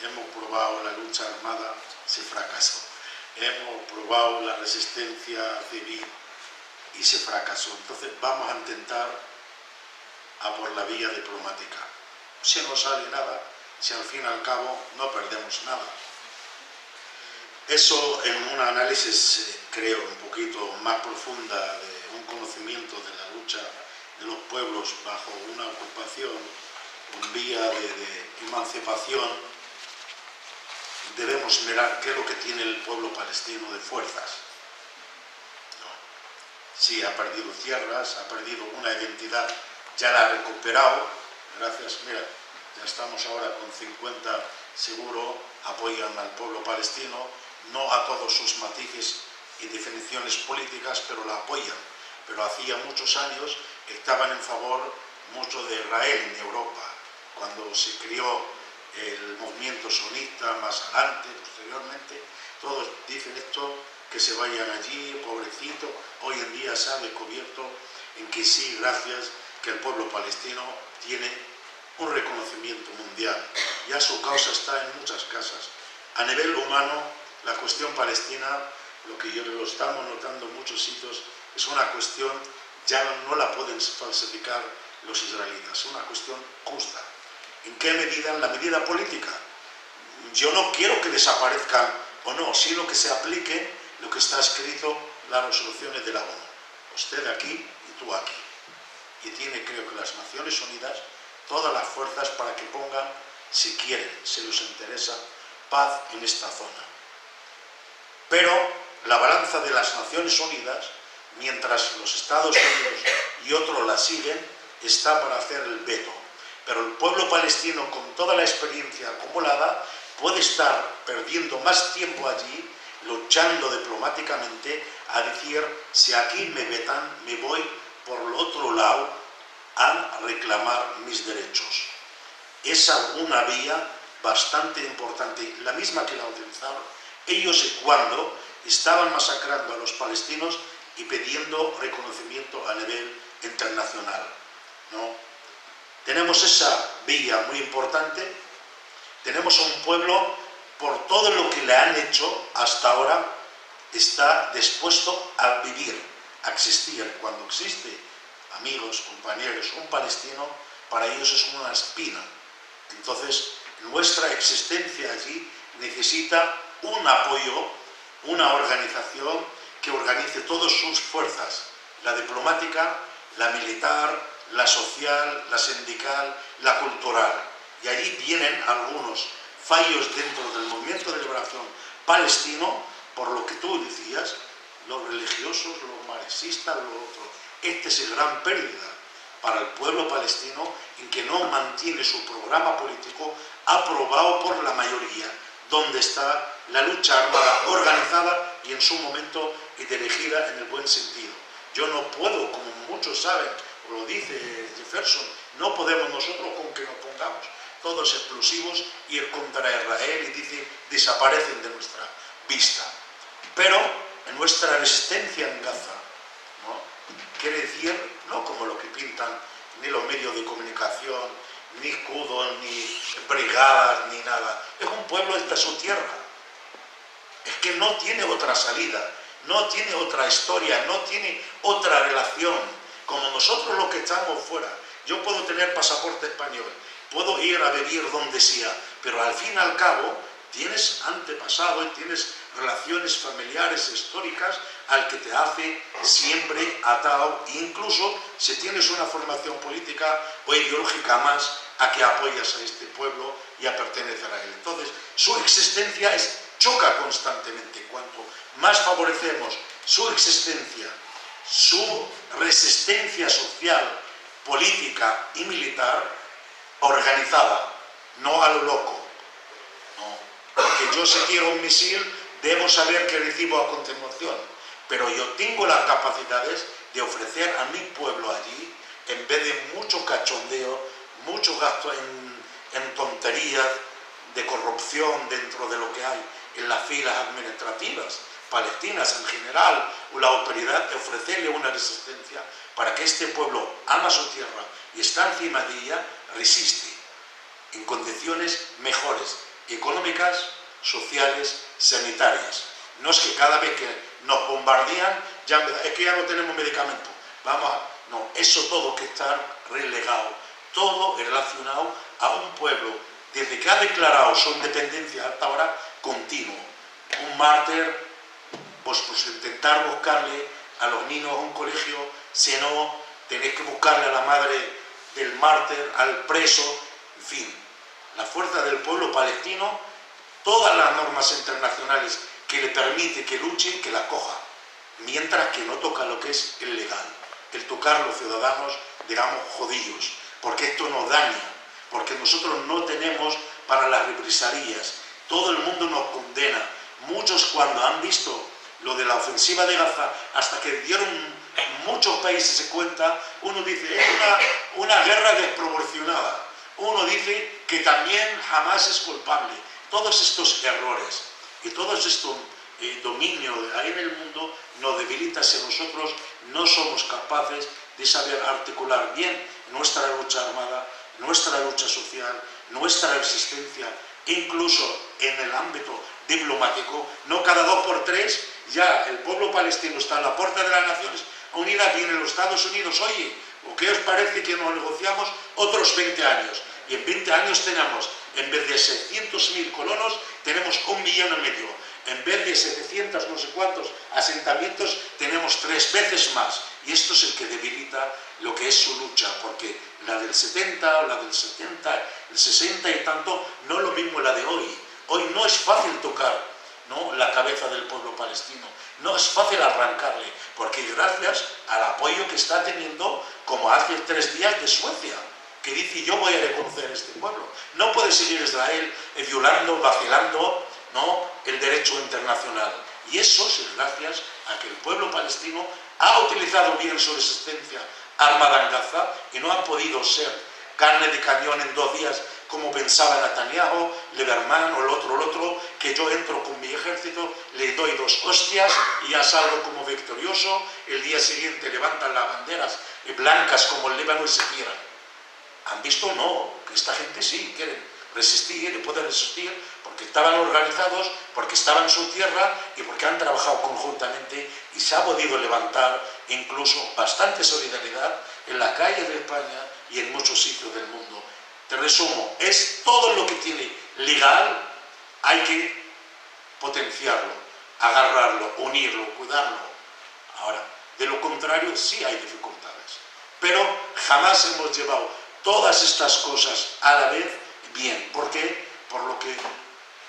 hemos probado la lucha armada, se fracasó. Hemos probado la resistencia civil y se fracasó. Entonces vamos a intentar a por la vía diplomática. Si no sale nada, si al fin y al cabo no perdemos nada. Eso en un análisis, creo, un poquito más profunda, de un conocimiento de la lucha de los pueblos bajo una ocupación, un vía de emancipación, debemos mirar qué es lo que tiene el pueblo palestino de fuerzas. sí, ha perdido tierras, ha perdido una identidad, ya la ha recuperado, gracias, mira, ya estamos ahora con 50 seguro, apoyan al pueblo palestino, no a todos sus matices y definiciones políticas, pero la apoyan. Pero hacía muchos años estaban en favor mucho de Israel en Europa, cuando se creó el movimiento sionista más adelante, posteriormente, todos dicen esto, que se vayan allí, pobrecito. Hoy en día se ha descubierto en que sí, gracias, que el pueblo palestino tiene un reconocimiento mundial. Ya su causa está en muchas casas. A nivel humano, la cuestión palestina, lo que yo lo estamos notando en muchos sitios, es una cuestión, ya no la pueden falsificar los israelitas, es una cuestión justa. ¿En qué medida? En la medida política. Yo no quiero que desaparezcan o no, sino que se aplique lo que está escrito en las resoluciones de la ONU. Usted aquí y tú aquí. Y tiene, creo que las Naciones Unidas, todas las fuerzas para que pongan, si quieren, si les interesa, paz en esta zona. Pero la balanza de las Naciones Unidas, mientras los Estados Unidos y otros la siguen, está para hacer el veto. Pero el pueblo palestino, con toda la experiencia acumulada, puede estar perdiendo más tiempo allí, luchando diplomáticamente, a decir, si aquí me vetan, me voy por el otro lado a reclamar mis derechos. Es una vía bastante importante, la misma que la utilizaron ellos cuando estaban masacrando a los palestinos y pidiendo reconocimiento a nivel internacional, ¿no? Tenemos esa vía muy importante, tenemos un pueblo, por todo lo que le han hecho hasta ahora, está dispuesto a vivir, a existir. Cuando existe, amigos, compañeros, un palestino, para ellos es una espina. Entonces, nuestra existencia allí necesita un apoyo, una organización que organice todas sus fuerzas, la diplomática, la militar, la social, la sindical, la cultural. Y allí vienen algunos fallos dentro del movimiento de liberación palestino, por lo que tú decías, los religiosos, los marxistas, los otros. Esta es la gran pérdida para el pueblo palestino, en que no mantiene su programa político aprobado por la mayoría, donde está la lucha armada organizada y en su momento dirigida en el buen sentido. Yo no puedo, como muchos saben, o lo dice Jefferson, no podemos nosotros con que nos pongamos todos explosivos ir contra Israel y dice, desaparecen de nuestra vista. Pero en nuestra resistencia en Gaza, ¿no? Quiere decir, no como lo que pintan ni los medios de comunicación, ni escudos, ni brigadas, ni nada. Es un pueblo, esta es su tierra. Es que no tiene otra salida, no tiene otra historia, no tiene otra relación. Como nosotros los que estamos fuera. Yo puedo tener pasaporte español, puedo ir a vivir donde sea, pero al fin y al cabo tienes antepasados y tienes relaciones familiares históricas al que te hace siempre atado, incluso si tienes una formación política o ideológica más, a que apoyas a este pueblo y a pertenecer a él. Entonces, su existencia choca constantemente. Cuanto más favorecemos su existencia, su resistencia social, política y militar, organizada, no a lo loco. No. Porque yo si quiero un misil, debo saber que recibo a continuación. Pero yo tengo las capacidades de ofrecer a mi pueblo allí, en vez de mucho cachondeo, mucho gasto en tonterías de corrupción dentro de lo que hay en las filas administrativas palestinas en general, o la autoridad de ofrecerle una resistencia para que este pueblo ama su tierra y está encima de ella, resiste en condiciones mejores, económicas, sociales, sanitarias. No es que cada vez que nos bombardean, es que ya no tenemos medicamentos. No, eso todo que está relegado, todo relacionado a un pueblo, desde que ha declarado su independencia hasta ahora, continuo. Un mártir, pues intentar buscarle a los niños a un colegio, si no, tenéis que buscarle a la madre del mártir, al preso, en fin. La fuerza del pueblo palestino, todas las normas internacionales que le permite que luche, que la coja, mientras que no toca lo que es el legal, el tocar los ciudadanos, digamos, jodidos, porque esto nos daña, porque nosotros no tenemos para las represalias, todo el mundo nos condena. Muchos cuando han visto lo de la ofensiva de Gaza, hasta que dieron muchos países se cuenta, uno dice, es una guerra desproporcionada, uno dice que también Hamás es culpable. Todos estos errores y todos estos dominios ahí en el mundo nos debilitan si nosotros no somos capaces de saber articular bien nuestra lucha armada, nuestra lucha social, nuestra resistencia, incluso en el ámbito diplomático. No cada 2 por 3 ya el pueblo palestino está a la puerta de las Naciones Unidas, vienen los Estados Unidos, oye, ¿o qué os parece que nos negociamos otros 20 años? Y en 20 años tenemos, en vez de 600.000 colonos, tenemos 1,5 millones. En vez de 700 no sé cuántos asentamientos, tenemos 3 veces más. Y esto es el que debilita lo que es su lucha, porque la del 70 o la del 70, el 60 y tanto, no es lo mismo la de hoy. Hoy no es fácil tocar, ¿no?, la cabeza del pueblo palestino. No es fácil arrancarle, porque gracias al apoyo que está teniendo, como hace 3 días de Suecia, que dice yo voy a reconocer este pueblo. No puede seguir Israel violando, vacilando, ¿no?, el derecho internacional. Y eso es gracias a que el pueblo palestino ha utilizado bien su resistencia armada en Gaza y no ha podido ser carne de cañón en 2 días como pensaba Netanyahu, Lieberman o el otro, que yo entro con mi ejército, le doy 2 hostias y ya salgo como victorioso, el día siguiente levantan las banderas blancas como el Líbano y se tiran. ¿Han visto? No, que esta gente sí quieren resistir y pueden resistir porque estaban organizados, porque estaban en su tierra y porque han trabajado conjuntamente y se ha podido levantar incluso bastante solidaridad en las calles de España y en muchos sitios del mundo. Te resumo, es todo lo que tiene legal, hay que potenciarlo, agarrarlo, unirlo, cuidarlo. Ahora, de lo contrario sí hay dificultades, pero jamás hemos llevado todas estas cosas a la vez bien. ¿Por qué? Por lo que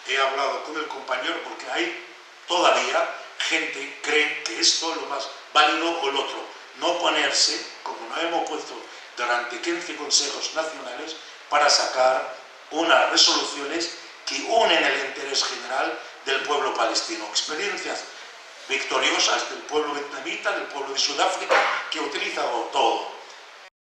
he hablado con el compañero, porque hay todavía gente que cree que esto es lo más válido o el otro. No ponerse, como nos hemos puesto durante 15 consejos nacionales, para sacar unas resoluciones que unen el interés general del pueblo palestino. Experiencias victoriosas del pueblo vietnamita, del pueblo de Sudáfrica, que ha utilizado todo.